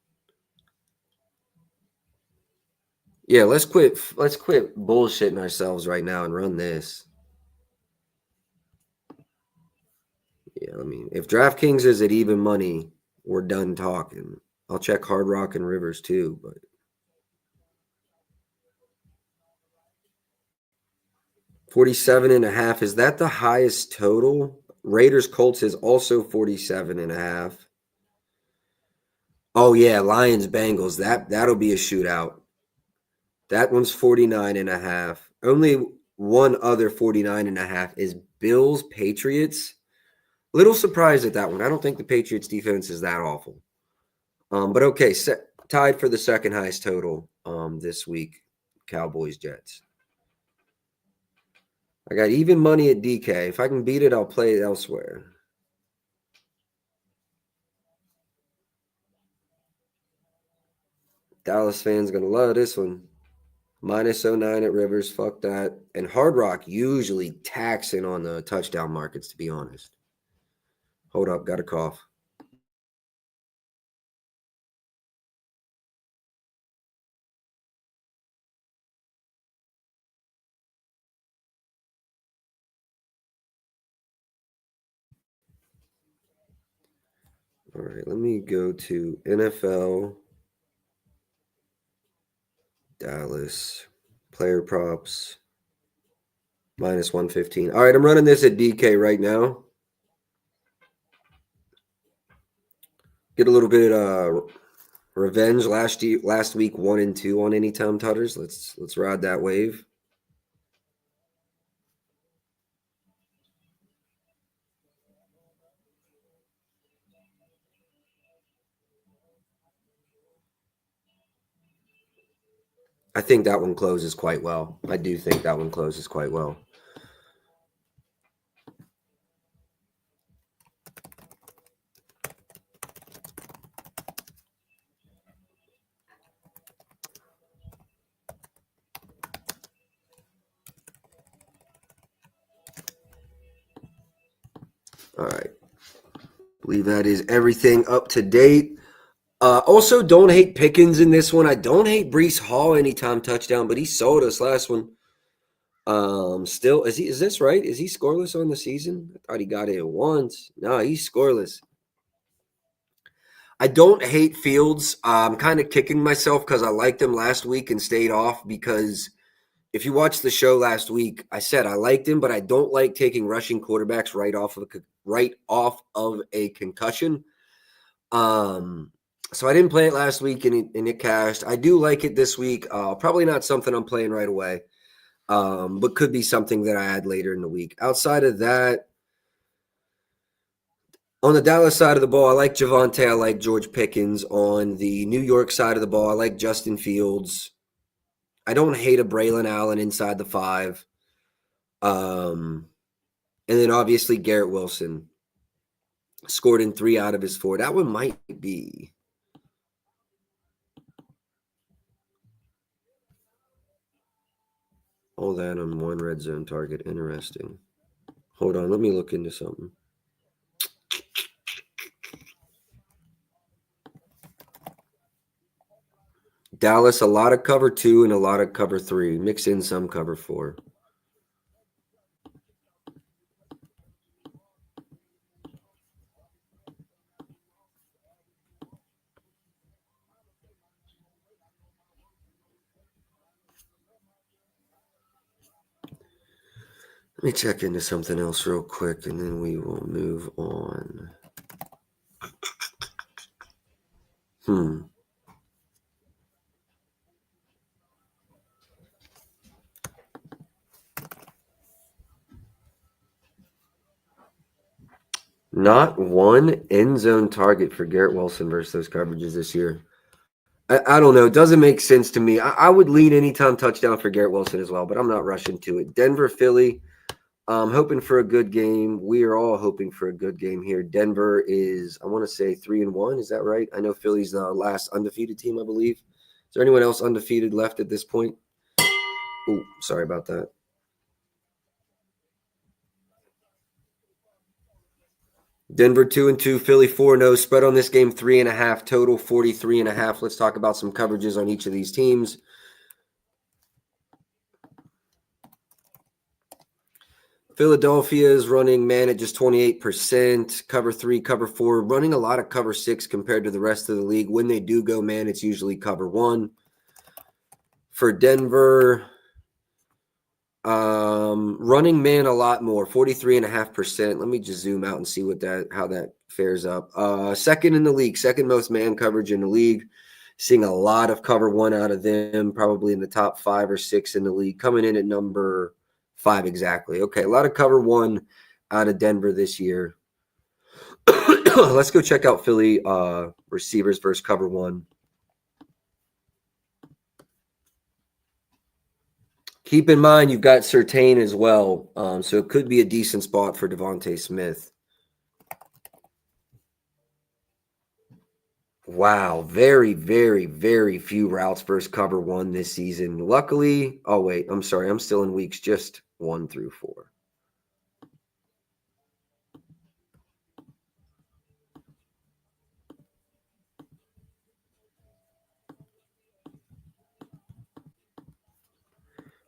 Yeah, let's quit bullshitting ourselves right now and run this. Yeah, I mean, if DraftKings is at even money, we're done talking. I'll check Hard Rock and Rivers too, but 47.5, is that the highest total? Raiders Colts is also 47.5. Oh yeah, Lions Bengals. That'll be a shootout. That one's 49.5. Only one other 49.5 is Bills Patriots. Little surprised at that one. I don't think the Patriots defense is that awful. But okay, tied for the second highest total this week, Cowboys Jets. I got even money at DK. If I can beat it, I'll play it elsewhere. Dallas fans gonna love this one. -09 at Rivers. Fuck that. And Hard Rock usually taxing on the touchdown markets, to be honest. Hold up, got a cough. All right, let me go to NFL Dallas player props minus 115. All right, I'm running this at DK right now. Get a little bit revenge last week 1 and 2 on anytime tutters. Let's ride that wave. I think that one closes quite well. I do think that one closes quite well. All right. Believe that is everything up to date. Also, don't hate Pickens in this one. I don't hate Breece Hall anytime touchdown, but he sold us last one. Still, is this right? Is he scoreless on the season? I thought he got it once. No, he's scoreless. I don't hate Fields. I'm kind of kicking myself because I liked him last week and stayed off because if you watched the show last week, I said I liked him, but I don't like taking rushing quarterbacks right off of a concussion. So I didn't play it last week and it cashed. I do like it this week. Probably not something I'm playing right away, but could be something that I add later in the week. Outside of that, on the Dallas side of the ball, I like Javonte. I like George Pickens. On the New York side of the ball, I like Justin Fields. I don't hate a Braylon Allen inside the 5. And then obviously Garrett Wilson scored in 3 out of his 4. That one might be. All that on one red zone target. Interesting. Hold on. Let me look into something. Dallas, a lot of cover 2 and a lot of cover 3. Mix in some cover 4. Let me check into something else real quick, and then we will move on. Not one end zone target for Garrett Wilson versus those coverages this year. I don't know. It doesn't make sense to me. I would lean anytime touchdown for Garrett Wilson as well, but I'm not rushing to it. Denver, Philly. I'm hoping for a good game. We are all hoping for a good game here. Denver is, I want to say 3-1. Is that right? I know Philly's the last undefeated team, I believe. Is there anyone else undefeated left at this point? Oh, sorry about that. Denver 2-2, Philly 4-0. Spread on this game 3.5, total 43.5. Let's talk about some coverages on each of these teams. Philadelphia is running man at just 28%, cover 3, cover 4, running a lot of cover 6 compared to the rest of the league. When they do go man, it's usually cover 1. For Denver, running man a lot more, 43.5%. Let me just zoom out and see how that fares up. Second in the league, second most man coverage in the league. Seeing a lot of cover 1 out of them, probably in the top 5 or 6 in the league, coming in at number 5 exactly. Okay, a lot of cover 1 out of Denver this year. Let's go check out Philly receivers versus cover 1. Keep in mind you've got Surtain as well, so it could be a decent spot for Devontae Smith. Wow, very, very, very few routes versus cover 1 this season. Luckily, oh wait, I'm sorry, I'm still in weeks just 1 through 4.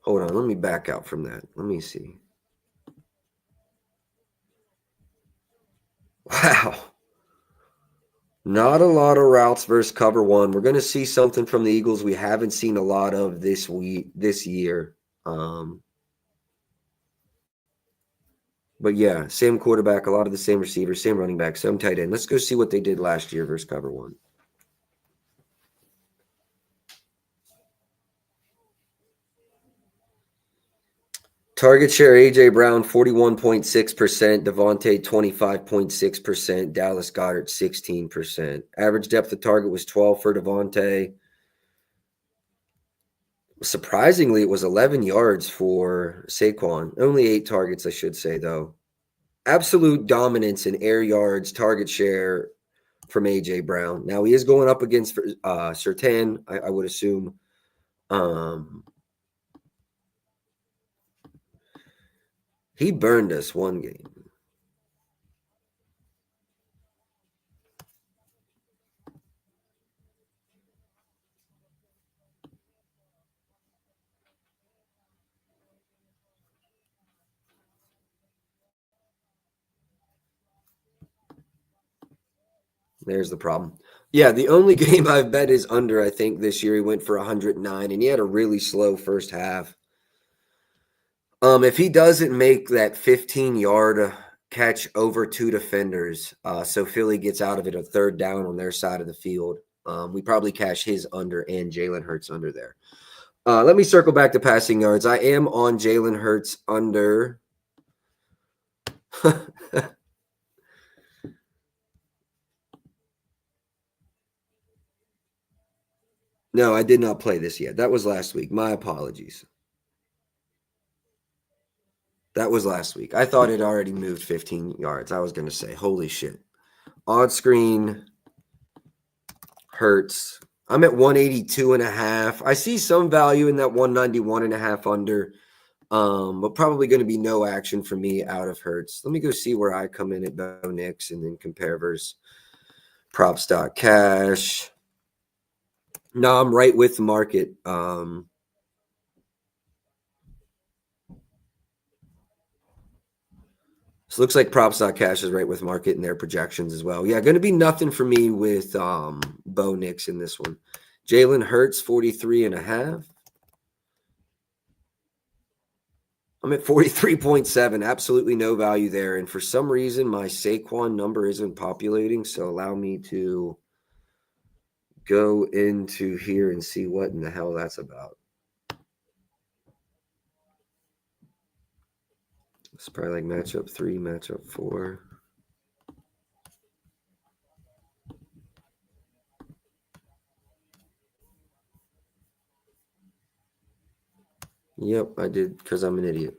Hold on, let me back out from that. Let me see. Wow. Not a lot of routes versus cover one. We're going to see something from the Eagles we haven't seen a lot of this year. But yeah, same quarterback, a lot of the same receivers, same running back, same tight end. Let's go see what they did last year versus cover one. Target share, A.J. Brown, 41.6%. Devontae, 25.6%. Dallas Goedert, 16%. Average depth of target was 12 for Devontae. Surprisingly, it was 11 yards for Saquon. Only 8 targets, I should say, though. Absolute dominance in air yards, target share from A.J. Brown. Now, he is going up against Surtain, I would assume. He burned us one game. There's the problem. Yeah, the only game I've bet is under, I think, this year. He went for 109, and he had a really slow first half. If he doesn't make that 15-yard catch over 2 defenders, so Philly gets out of it a third down on their side of the field, we probably cash his under and Jalen Hurts under there. Let me circle back to passing yards. I am on Jalen Hurts under. No, I did not play this yet. That was last week. My apologies. That was last week. I thought it already moved 15 yards. I was going to say, holy shit. Odd screen, Hurts. I'm at 182.5. I see some value in that 191.5 under, but probably going to be no action for me out of Hurts. Let me go see where I come in at Bo Nix and then compare versus props.cash. No, I'm right with the market. So it looks like props.cash is right with market in their projections as well. Yeah, going to be nothing for me with Bo Nix in this one. Jalen Hurts, 43.5. I'm at 43.7. Absolutely no value there. And for some reason, my Saquon number isn't populating. So allow me to go into here and see what in the hell that's about. It's probably like matchup 3, matchup 4. Yep, I did because I'm an idiot.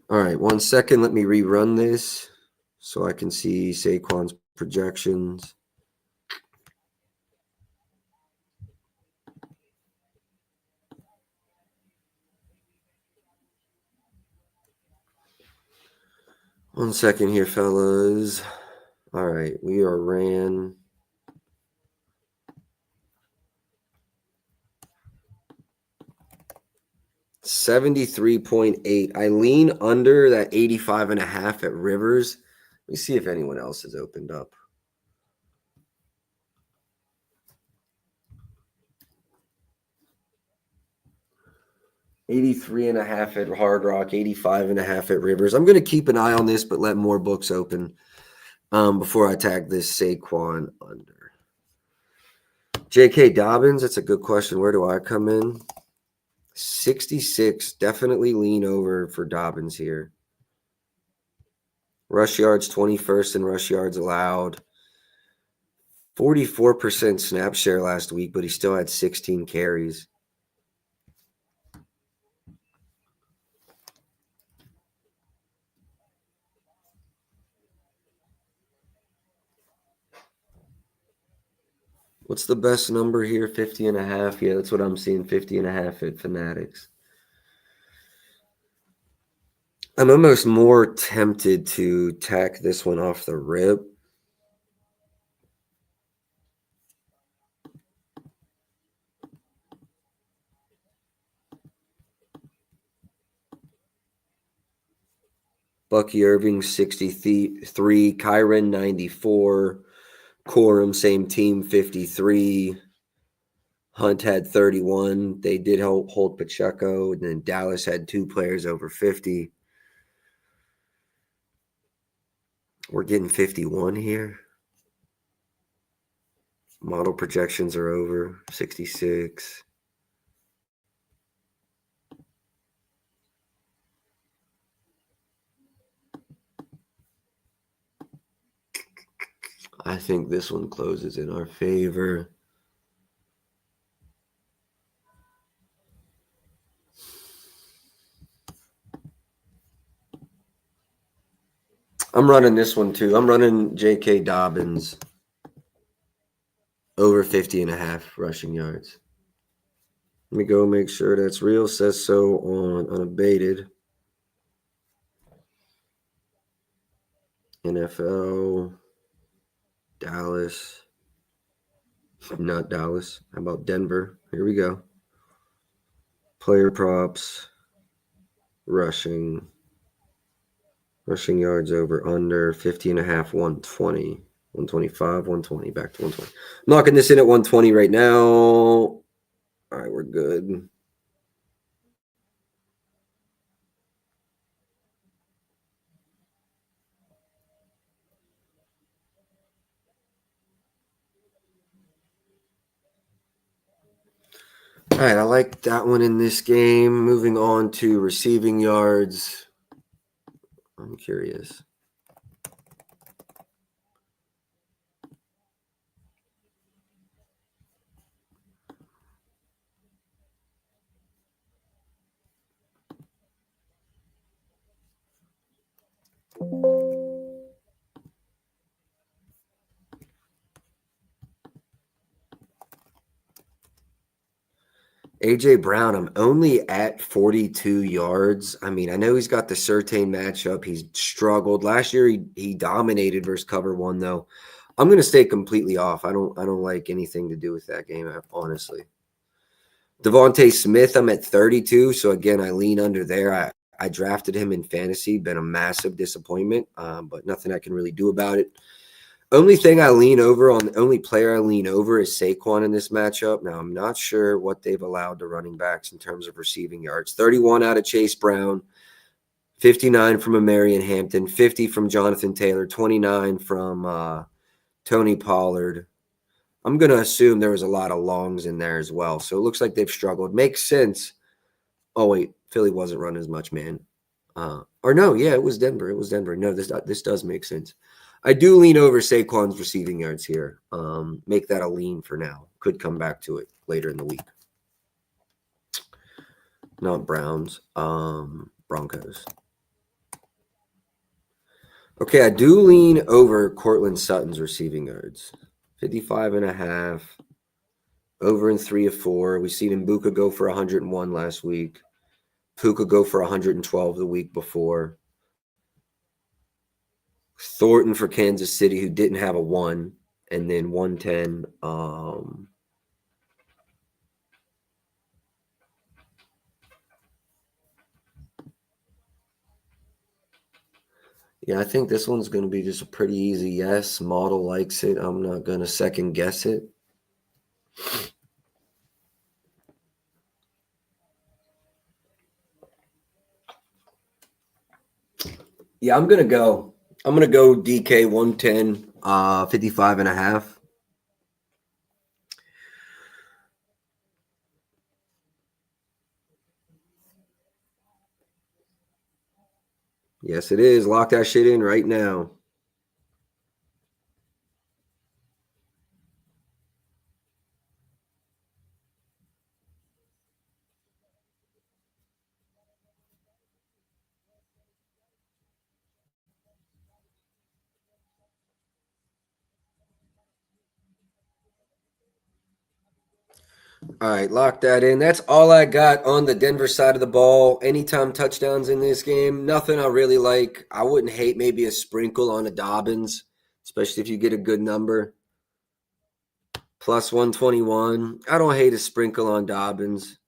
All right, 1 second. Let me rerun this so I can see Saquon's projections. One second here, fellas. All right, we are ran. $73.8. I lean under that 85.5 at Rivers. Let me see if anyone else has opened up. $83.5 at Hard Rock, 85.5 at Rivers. I'm going to keep an eye on this, but let more books open before I tag this Saquon under. J.K. Dobbins, that's a good question. Where do I come in? 66. Definitely lean over for Dobbins here. Rush yards, 21st in rush yards allowed. 44% snap share last week, but he still had 16 carries. What's the best number here? 50.5. Yeah, that's what I'm seeing. 50.5 at Fanatics. I'm almost more tempted to tack this one off the rip. Bucky Irving, 63. Kyren, 94. Corum, same team, 53. Hunt had 31. They did hold Pacheco, and then Dallas had 2 players over 50. We're getting 51 here. Model projections are over 66. I think this one closes in our favor. I'm running this one too. I'm running J.K. Dobbins over 50.5 rushing yards. Let me go make sure that's real. Says so on unabated. NFL, Dallas, not Dallas. How about Denver? Here we go. Player props, rushing yards over under 50.5, 120, 125, 120, back to 120. I'm knocking this in at 120 right now. All right, we're good. All right, I like that one in this game. Moving on to receiving yards. I'm curious. A.J. Brown, I'm only at 42 yards. I mean, I know he's got the Surtain matchup. He's struggled. Last year he dominated versus cover one, though. I'm going to stay completely off. I don't like anything to do with that game, honestly. Devontae Smith, I'm at 32. So again, I lean under there. I drafted him in fantasy, been a massive disappointment, but nothing I can really do about it. Only player I lean over is Saquon in this matchup. Now, I'm not sure what they've allowed to running backs in terms of receiving yards. 31 out of Chase Brown, 59 from Marion Hampton, 50 from Jonathan Taylor, 29 from Tony Pollard. I'm going to assume there was a lot of longs in there as well. So it looks like they've struggled. Makes sense. Oh, wait, Philly wasn't running as much, man. Or no, yeah, it was Denver. No, this does make sense. I do lean over Saquon's receiving yards here. Make that a lean for now. Could come back to it later in the week. Not Browns. Broncos. Okay, I do lean over Cortland Sutton's receiving yards. 55.5. Over in 3 of 4. We've seen Mbuka go for 101 last week. Puka go for 112 the week before. Thornton for Kansas City, who didn't have a 1, and then 110. Yeah, I think this one's going to be just a pretty easy yes. Model likes it. I'm not going to second guess it. Yeah, I'm going to go DK 110, 55.5. Yes, it is. Lock that shit in right now. All right, lock that in. That's all I got on the Denver side of the ball. Anytime touchdowns in this game, nothing I really like. I wouldn't hate maybe a sprinkle on a Dobbins, especially if you get a good number. Plus 121. I don't hate a sprinkle on Dobbins.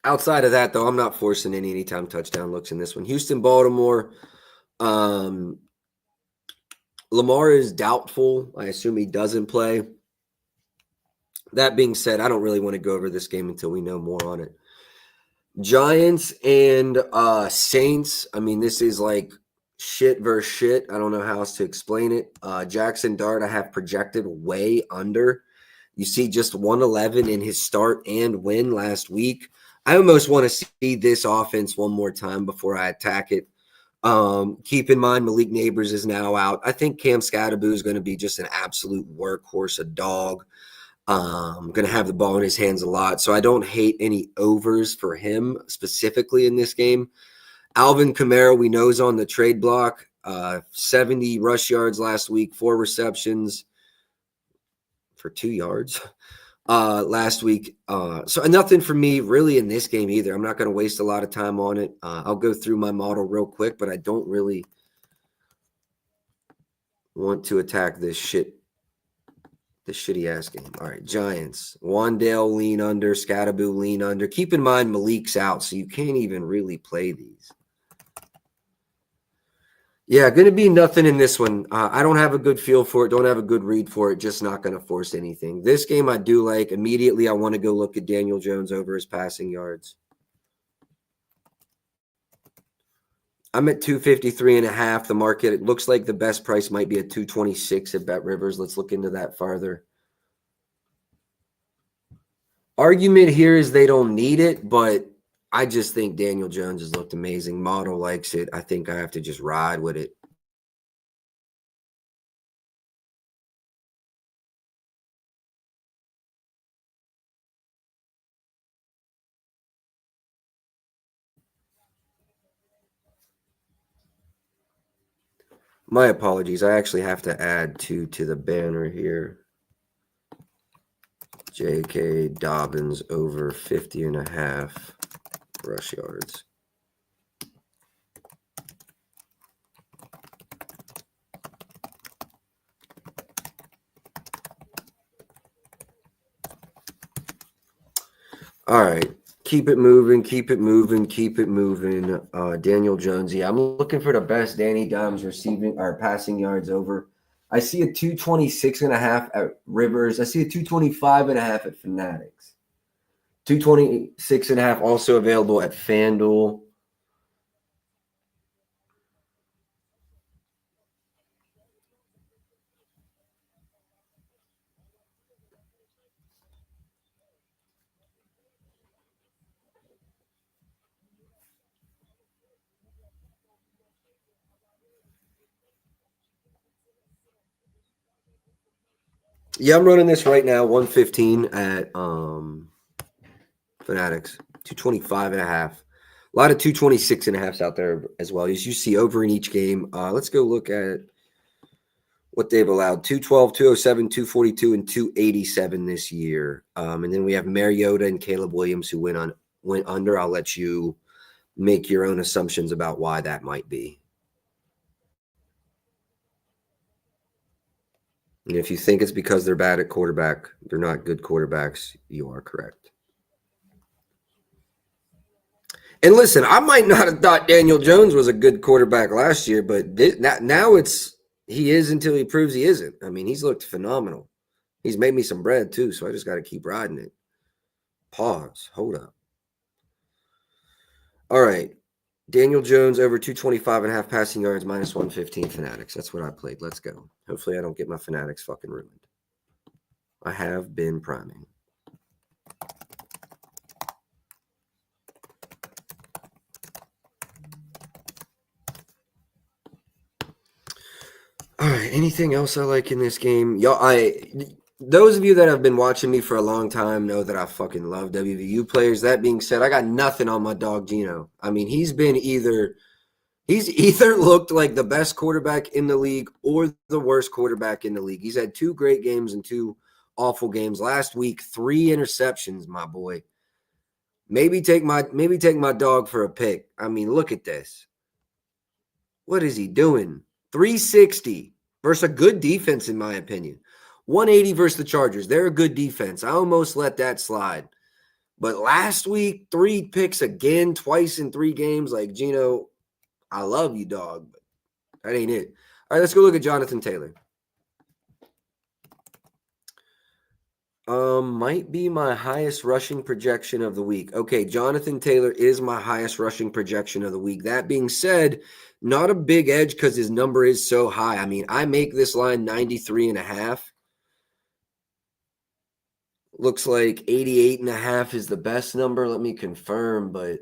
Outside of that, though, I'm not forcing any anytime touchdown looks in this one. Houston, Baltimore. Lamar is doubtful. I assume he doesn't play. That being said, I don't really want to go over this game until we know more on it. Giants and Saints. I mean, this is like shit versus shit. I don't know how else to explain it. Jackson Dart, I have projected way under. You see just 111 in his start and win last week. I almost want to see this offense one more time before I attack it. Keep in mind, Malik Neighbors is now out. I think Cam Scatterboo is going to be just an absolute workhorse, a dog. Going to have the ball in his hands a lot. So I don't hate any overs for him specifically in this game. Alvin Kamara, we know, is on the trade block. 70 rush yards last week, 4 receptions for 2 yards last week. So nothing for me really in this game either. I'm not going to waste a lot of time on it. I'll go through my model real quick, but I don't really want to attack this shitty ass game. All right, Giants. Wandale lean under, Scatterboo lean under. Keep in mind Malik's out, so you can't even really play these. Yeah, going to be nothing in this one. I don't have a good feel for it. Don't have a good read for it. Just not going to force anything. This game I do like. Immediately, I want to go look at Daniel Jones over his passing yards. I'm at 253.5. The market, it looks like the best price might be at 226 at Bet Rivers. Let's look into that farther. Argument here is they don't need it, but I just think Daniel Jones has looked amazing. Model likes it. I think I have to just ride with it. My apologies. I actually have to add 2 to the banner here. J.K. Dobbins over 50.5 rush yards. All right. Keep it moving, keep it moving, keep it moving. Daniel Jones. Yeah, I'm looking for the best Danny Dimes receiving or passing yards over. I see a 226.5 at Rivers. I see a 225.5 at Fanatics. 226.5 also available at FanDuel. Yeah, I'm running this right now, 115 at Fanatics, 225.5. A lot of 226.5s out there as well. As you see over in each game. Let's go look at what they've allowed. 212, 207, 242, and 287 this year. And then we have Mariota and Caleb Williams who went under. I'll let you make your own assumptions about why that might be. And if you think it's because they're bad at quarterback, they're not good quarterbacks, you are correct. And listen, I might not have thought Daniel Jones was a good quarterback last year, but now he is until he proves he isn't. I mean, he's looked phenomenal. He's made me some bread too, so I just got to keep riding it. Pause. Hold up. All right. Daniel Jones over 225.5 passing yards, minus 115 Fanatics. That's what I played. Let's go. Hopefully I don't get my Fanatics fucking ruined. I have been priming. All right. Anything else I like in this game? Those of you that have been watching me for a long time know that I fucking love WVU players. That being said, I got nothing on my dog Geno. I mean, he's either looked like the best quarterback in the league or the worst quarterback in the league. He's had 2 great games and 2 awful games. Last week, 3 interceptions, my boy. Maybe take my dog for a pick. I mean, look at this. What is he doing? 360 versus a good defense, in my opinion. 180 versus the Chargers. They're a good defense. I almost let that slide. But last week, 3 picks again, twice in 3 games. Like, Gino, I love you, dog, but that ain't it. All right, let's go look at Jonathan Taylor. Might be my highest rushing projection of the week. Okay, Jonathan Taylor is my highest rushing projection of the week. That being said, not a big edge because his number is so high. I mean, I make this line 93.5. Looks like 88.5 is the best number. Let me confirm, but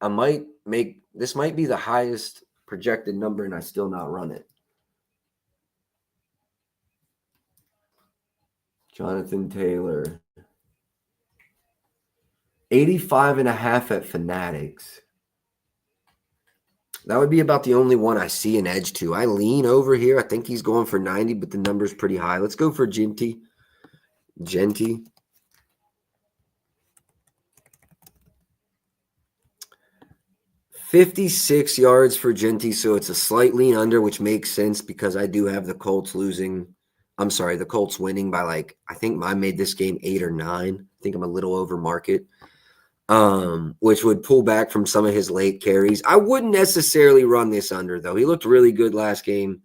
I might make this might be the highest projected number, and I still not run it. Jonathan Taylor. 85.5 at Fanatics. That would be about the only one I see an edge to. I lean over here. I think he's going for 90, but the number's pretty high. Let's go for Genty. 56 yards for Genty, so it's a slight lean under, which makes sense because I do have the Colts losing. I'm sorry, the Colts winning by I think I made this game 8 or 9. I think I'm a little over market. Which would pull back from some of his late carries. I wouldn't necessarily run this under, though. He looked really good last game.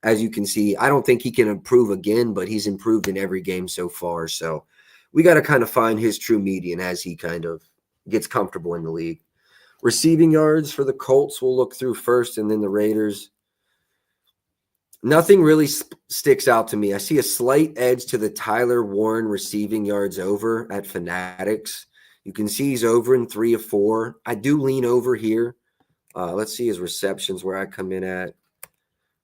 As you can see, I don't think he can improve again, but he's improved in every game so far. So we got to kind of find his true median as he kind of gets comfortable in the league. Receiving yards for the Colts we'll look through first, and then the Raiders. Nothing really sticks out to me. I see a slight edge to the Tyler Warren receiving yards over at Fanatics. You can see he's over in 3 of 4. I do lean over here. Let's see his receptions where I come in at.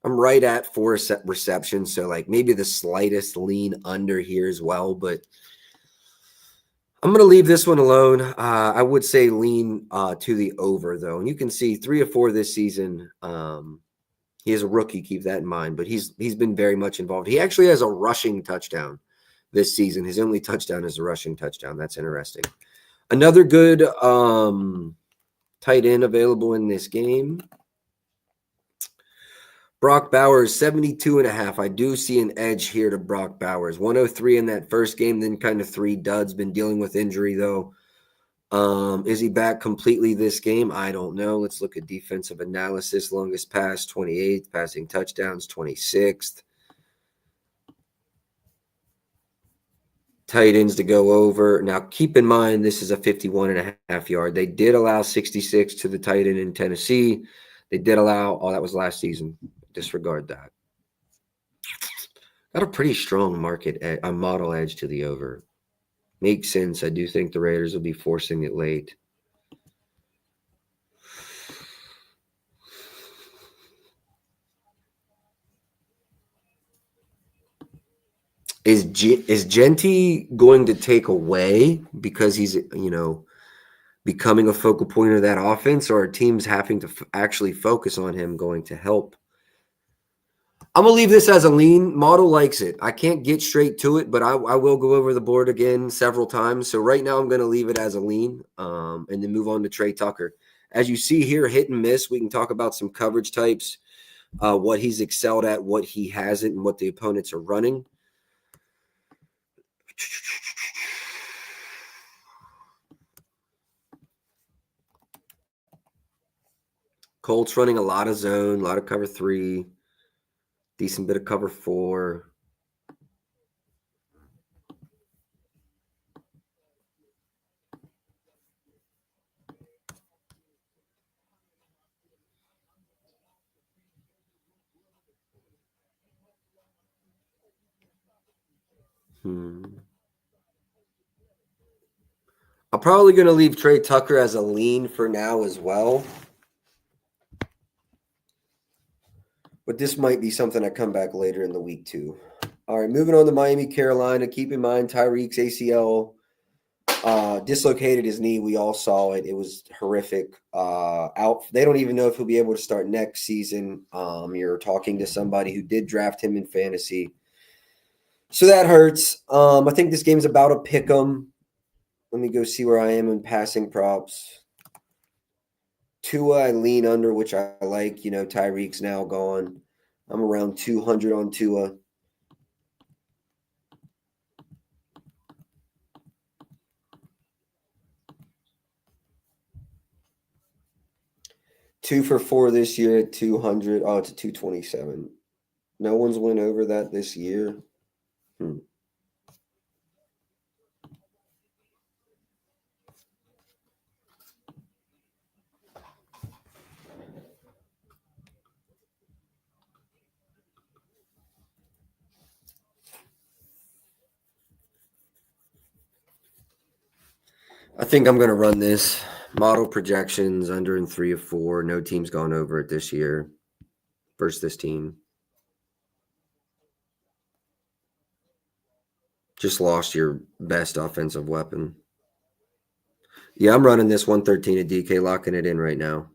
I'm right at 4 receptions, so maybe the slightest lean under here as well. But I'm going to leave this one alone. I would say lean to the over, though. And you can see 3 of 4 this season. He is a rookie, keep that in mind. But he's been very much involved. He actually has a rushing touchdown this season. His only touchdown is a rushing touchdown. That's interesting. Another good tight end available in this game. Brock Bowers, 72.5. I do see an edge here to Brock Bowers. 103 in that first game, then kind of 3 duds. Been dealing with injury, though. Is he back completely this game? I don't know. Let's look at defensive analysis. Longest pass, 28th. Passing touchdowns, 26th. Tight ends to go over. Now, keep in mind, this is a 51.5 yard. They did allow 66 to the tight end in Tennessee. They did allow, that was last season. Disregard that. Got a pretty strong model edge to the over. Makes sense. I do think the Raiders will be forcing it late. Is Genty going to take away because he's, becoming a focal point of that offense, or are teams having to actually focus on him going to help? I'm going to leave this as a lean. Model likes it. I can't get straight to it, but I will go over the board again several times. So right now I'm going to leave it as a lean and then move on to Trey Tucker. As you see here, hit and miss. We can talk about some coverage types, what he's excelled at, what he hasn't, and what the opponents are running. Colts running a lot of zone, a lot of cover 3, decent bit of cover 4. I'm probably going to leave Trey Tucker as a lean for now as well. But this might be something I come back later in the week too. All right, moving on to Miami, Carolina. Keep in mind Tyreek's ACL dislocated his knee. We all saw it. It was horrific. Out. They don't even know if he'll be able to start next season. You're talking to somebody who did draft him in fantasy. So that hurts. I think this game's about a pick 'em. Let me go see where I am in passing props. Tua, I lean under, which I like. Tyreek's now gone. I'm around 200 on Tua. 2 for 4 this year at 200. Oh, it's a 227. No one's went over that this year. I think I'm going to run this. Model projections under in 3 of 4. No team's gone over it this year versus this team. Just lost your best offensive weapon. Yeah, I'm running this 113 at DK, locking it in right now.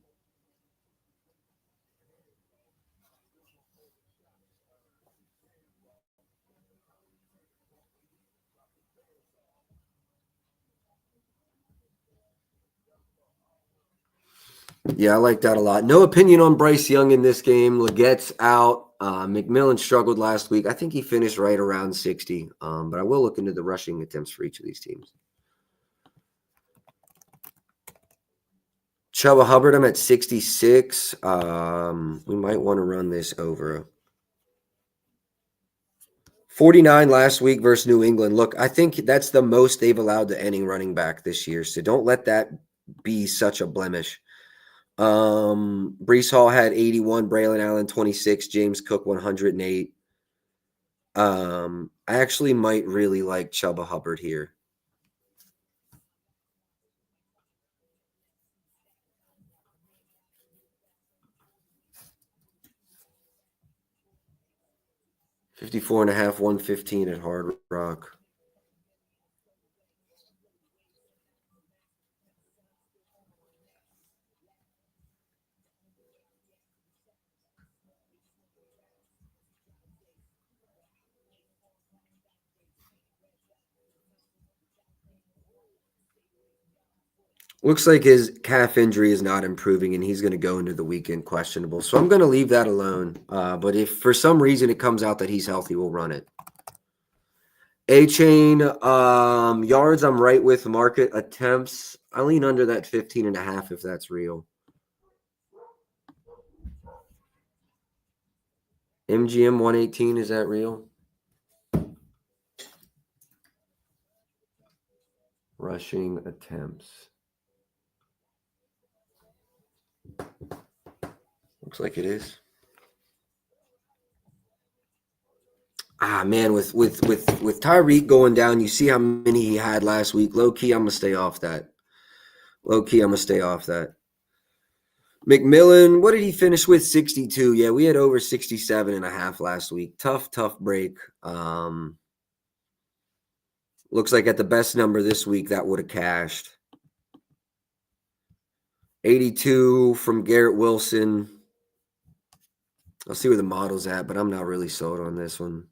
Yeah, I like that a lot. No opinion on Bryce Young in this game. Leggett's out. McMillan struggled last week. I think he finished right around 60. But I will look into the rushing attempts for each of these teams. Chuba Hubbard, I'm at 66. We might want to run this over. 49 last week versus New England. Look, I think that's the most they've allowed to any running back this year. So don't let that be such a blemish. Breece Hall had 81, Braylon Allen 26, James Cook 108. I actually might really like Chuba Hubbard here. $54.5, 115 at Hard Rock. Looks like his calf injury is not improving, and he's going to go into the weekend questionable. So I'm going to leave that alone. But if for some reason it comes out that he's healthy, we'll run it. A-Chain, yards, I'm right with market. Attempts, I lean under that 15.5 if that's real. MGM 118, is that real? Rushing attempts. Looks like it is. Man, with Tyreek going down, you see how many he had last week. Low key, I'm gonna stay off that. McMillan, what did he finish with? 62. Yeah, we had over 67.5 last week. Tough break. Looks like at the best number this week that would have cashed. 82 from Garrett Wilson. I'll see where the model's at, but I'm not really sold on this one.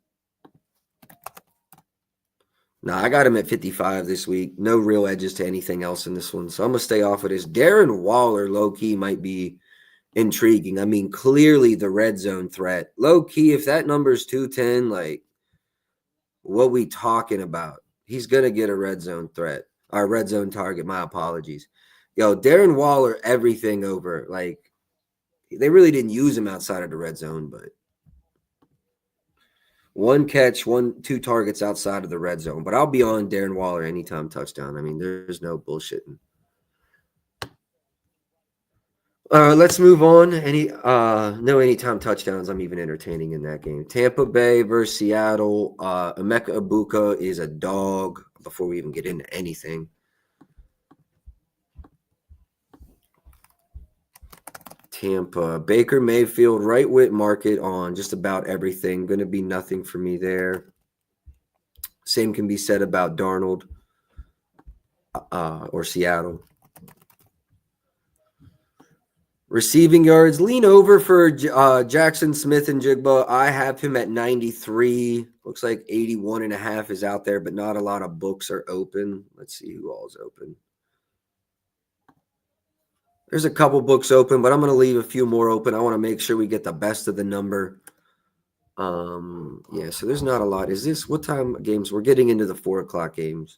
No, I got him at 55 this week. No real edges to anything else in this one. So I'm going to stay off of this. Darren Waller, low-key, might be intriguing. I mean, clearly the red zone threat. Low-key, if that number is 210, like, what we talking about? He's going to get a red zone threat. Or red zone target, my apologies. Yo, Darren Waller, everything over. Like, they really didn't use him outside of the red zone, but one catch, 2 targets outside of the red zone. But I'll be on Darren Waller anytime touchdown. I mean, there's no bullshitting. Let's move on. No anytime touchdowns I'm even entertaining in that game. Tampa Bay versus Seattle. Emeka Ibuka is a dog before we even get into anything. Tampa. Baker Mayfield, right with market on just about everything. Going to be nothing for me there. Same can be said about Darnold or Seattle. Receiving yards, lean over for Jackson Smith and Jigba. I have him at 93. Looks like 81.5 is out there, but not a lot of books are open. Let's see who all is open. There's a couple books open, but I'm going to leave a few more open. I want to make sure we get the best of the number. Yeah, so there's not a lot. Is this what time games? We're getting into the 4 o'clock games.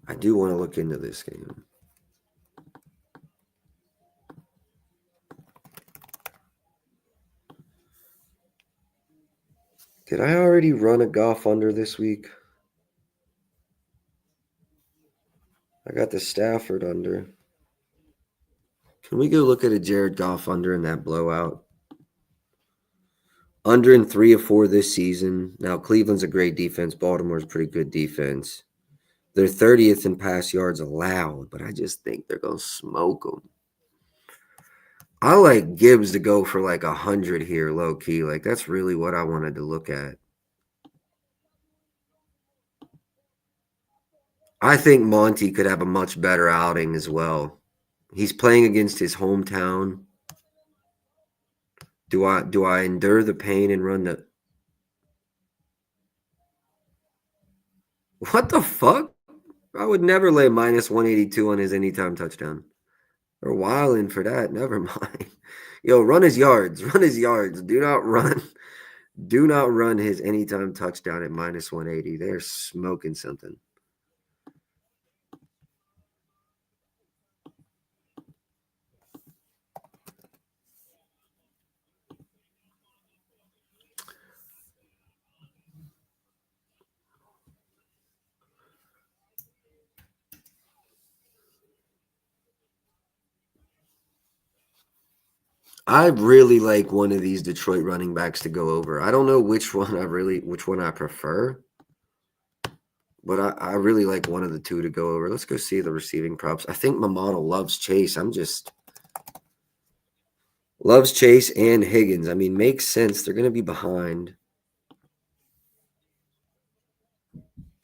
I do want to look into this game. Did I already run a Goff under this week? I got the Stafford under. Can we go look at a Jared Goff under in that blowout? Under in 3 of 4 this season. Now, Cleveland's a great defense. Baltimore's a pretty good defense. They're 30th in pass yards allowed, but I just think they're going to smoke them. I like Gibbs to go for like 100 here, low key. Like, that's really what I wanted to look at. I think Monty could have a much better outing as well. He's playing against his hometown. Do I endure the pain and run the... What the fuck? I would never lay minus 182 on his anytime touchdown. Or wilding for that. Never mind. Yo, run his yards. Run his yards. Do not run his anytime touchdown at minus 180. They're smoking something. I really like one of these Detroit running backs to go over. I don't know which one I prefer, but I really like one of the two to go over. Let's go see the receiving props. I think my model loves Chase. Loves Chase and Higgins. I mean, makes sense. They're going to be behind.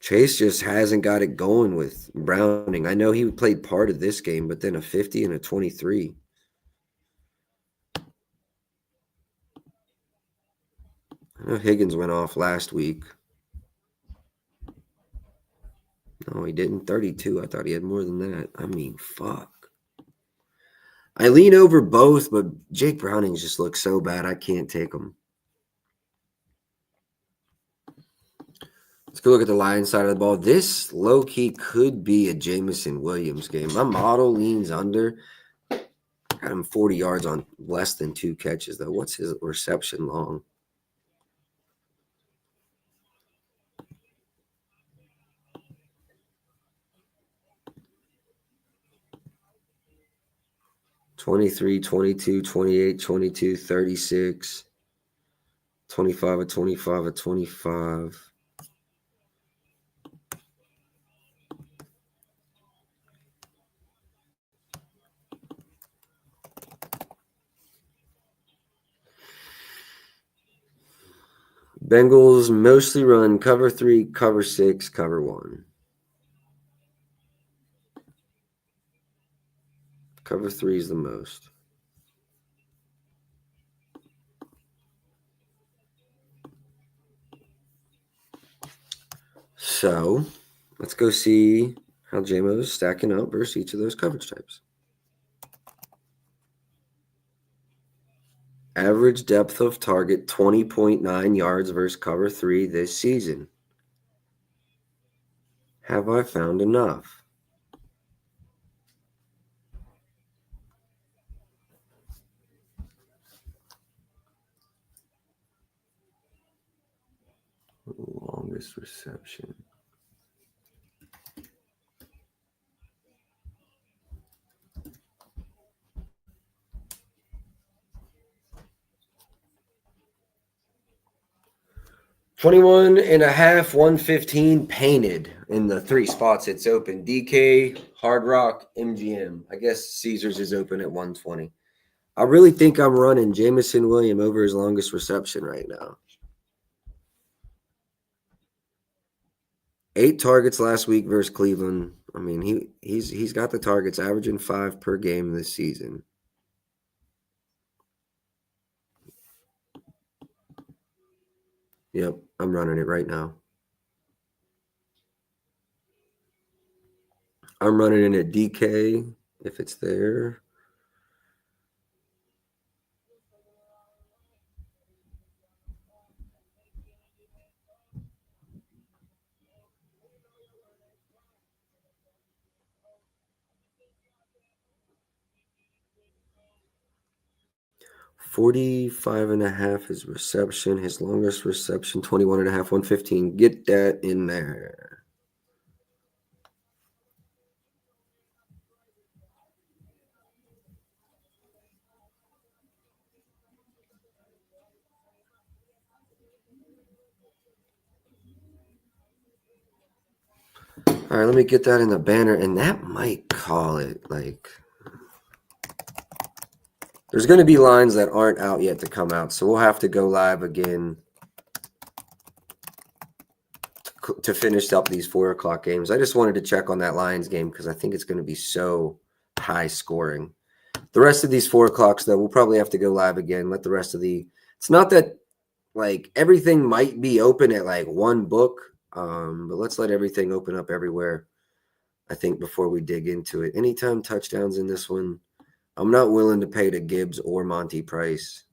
Chase just hasn't got it going with Browning. I know he played part of this game, but then a 50 and a 23. I know Higgins went off last week. No, he didn't. 32. I thought he had more than that. I mean, fuck. I lean over both, but Jake Browning just looks so bad. I can't take him. Let's go look at the Lions side of the ball. This low-key could be a Jameson Williams game. My model leans under. Got him 40 yards on less than 2 catches, though. What's his reception long? $23, $22, $28, $22, $36, $25, $25, $25. Bengals mostly run cover 3, cover 6, cover 1. Cover 3 is the most. So let's go see how JMO is stacking up versus each of those coverage types. Average depth of target 20.9 yards versus cover 3 this season. Have I found enough? Longest reception. $21.5, 115 painted in the 3 spots it's open. DK, Hard Rock, MGM. I guess Caesars is open at 120. I really think I'm running Jameson Williams over his longest reception right now. 8 targets last week versus Cleveland. I mean, he's got the targets, averaging 5 per game this season. Yep, I'm running it right now. I'm running it at DK if it's there. 45.5 his reception, his longest reception, 21.5, 115. Get that in there. All right, let me get that in the banner, and that might call it. Like, there's going to be lines that aren't out yet to come out, so we'll have to go live again to finish up these 4 o'clock games. I just wanted to check on that Lions game because I think it's going to be so high scoring. The rest of these 4 o'clocks, though, we'll probably have to go live again. Let the rest of the – it's not that, like, everything might be open at, like, one book, but let's let everything open up everywhere, I think, before we dig into it. Anytime touchdowns in this one, I'm not willing to pay to Gibbs or Monty Price.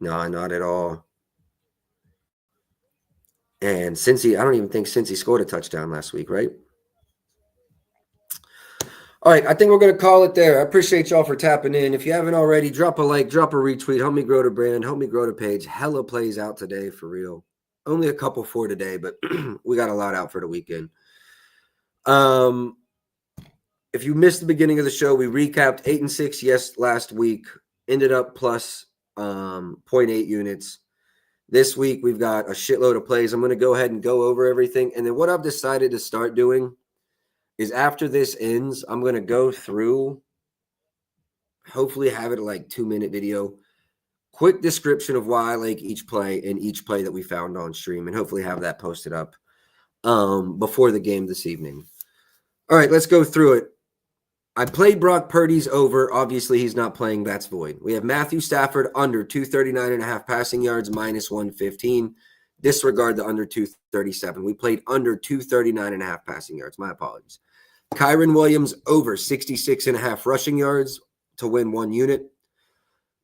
No, not at all. And Cincy, I don't even think Cincy scored a touchdown last week, right? All right, I think we're going to call it there. I appreciate y'all for tapping in. If you haven't already, drop a like, drop a retweet. Help me grow the brand. Help me grow the page. Hella plays out today, for real. Only a couple for today, but we got a lot out for the weekend. If you missed the beginning of the show, we recapped 8 and 6 last week. Ended up plus 0.8 units. This week, we've got a shitload of plays. I'm going to go ahead and go over everything. And then what I've decided to start doing is after this ends, I'm going to go through, hopefully have it like 2-minute video, quick description of why I like each play and each play that we found on stream, and hopefully have that posted up before the game this evening. All right, let's go through it. I played Brock Purdy's over. Obviously, he's not playing. That's void. We have Matthew Stafford under 239.5 passing yards, minus 115. Disregard the under 237. We played under 239.5 passing yards. My apologies. Kyren Williams over 66.5 rushing yards to win 1 unit.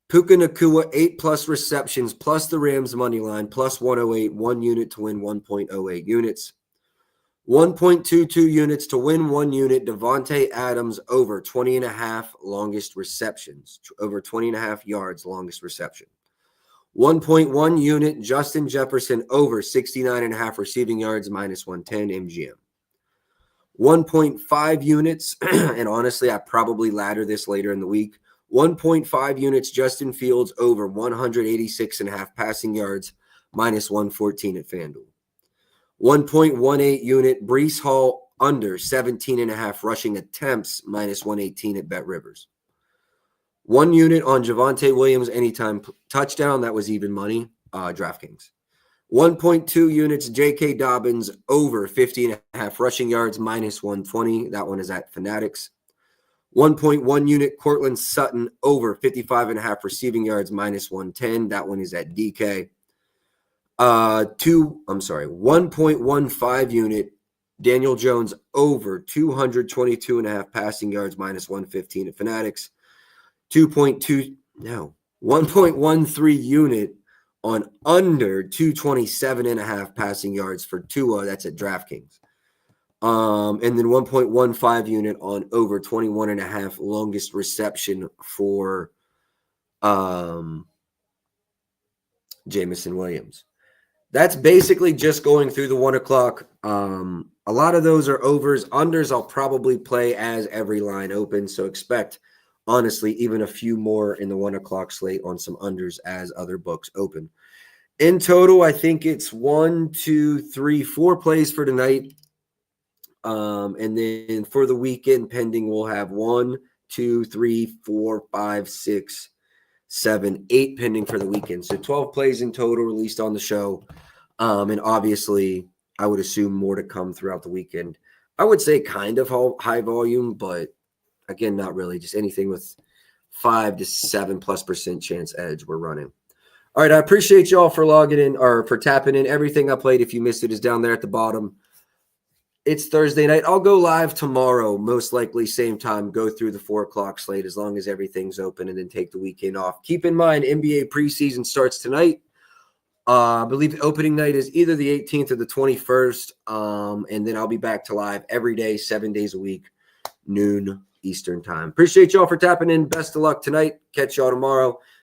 Puka Nacua 8+ receptions plus the Rams money line plus 108, 1 unit to win 1.08 units. 1.22 units to win 1 unit. Devontae Adams over 20.5 longest receptions, over 20.5 yards longest reception. 1.1 unit Justin Jefferson over 69.5 receiving yards, minus 110 MGM. 1.5 units, and honestly, I probably ladder this later in the week. 1.5 units Justin Fields over 186.5 passing yards, minus 114 at FanDuel. 1.18 unit Breece Hall under 17.5 rushing attempts, minus 118 at BetRivers. 1 unit on Javonte Williams anytime touchdown, that was even money, DraftKings. 1.2 units J.K. Dobbins over 50.5 rushing yards, minus 120. That one is at Fanatics. 1.1 unit Cortland Sutton over 55.5 receiving yards, minus 110. That one is at DK. 1.15 unit Daniel Jones over 222.5 passing yards, minus 115 at Fanatics. 1.13 unit on under 227.5 passing yards for Tua. That's at DraftKings. And then 1.15 unit on over 21.5 longest reception for Jameson Williams. That's basically just going through the 1 o'clock. A lot of those are overs. Unders I'll probably play as every line opens. So expect, honestly, even a few more in the 1 o'clock slate on some unders as other books open. In total, I think it's 1, 2, 3, 4 plays for tonight. And then for the weekend pending, we'll have 1, 2, 3, 4, 5, 6, 7, 8 pending for the weekend. So 12 plays in total released on the show. And obviously, I would assume more to come throughout the weekend. I would say kind of high volume, but again, not really. Just anything with 5 to 7+% chance edge we're running. All right, I appreciate y'all for logging in or for tapping in. Everything I played, if you missed it, is down there at the bottom. It's Thursday night. I'll go live tomorrow, most likely same time, go through the 4 o'clock slate as long as everything's open, and then take the weekend off. Keep in mind, NBA preseason starts tonight. I believe the opening night is either the 18th or the 21st, and then I'll be back to live every day, 7 days a week, noon Eastern time. Appreciate y'all for tapping in. Best of luck tonight. Catch y'all tomorrow.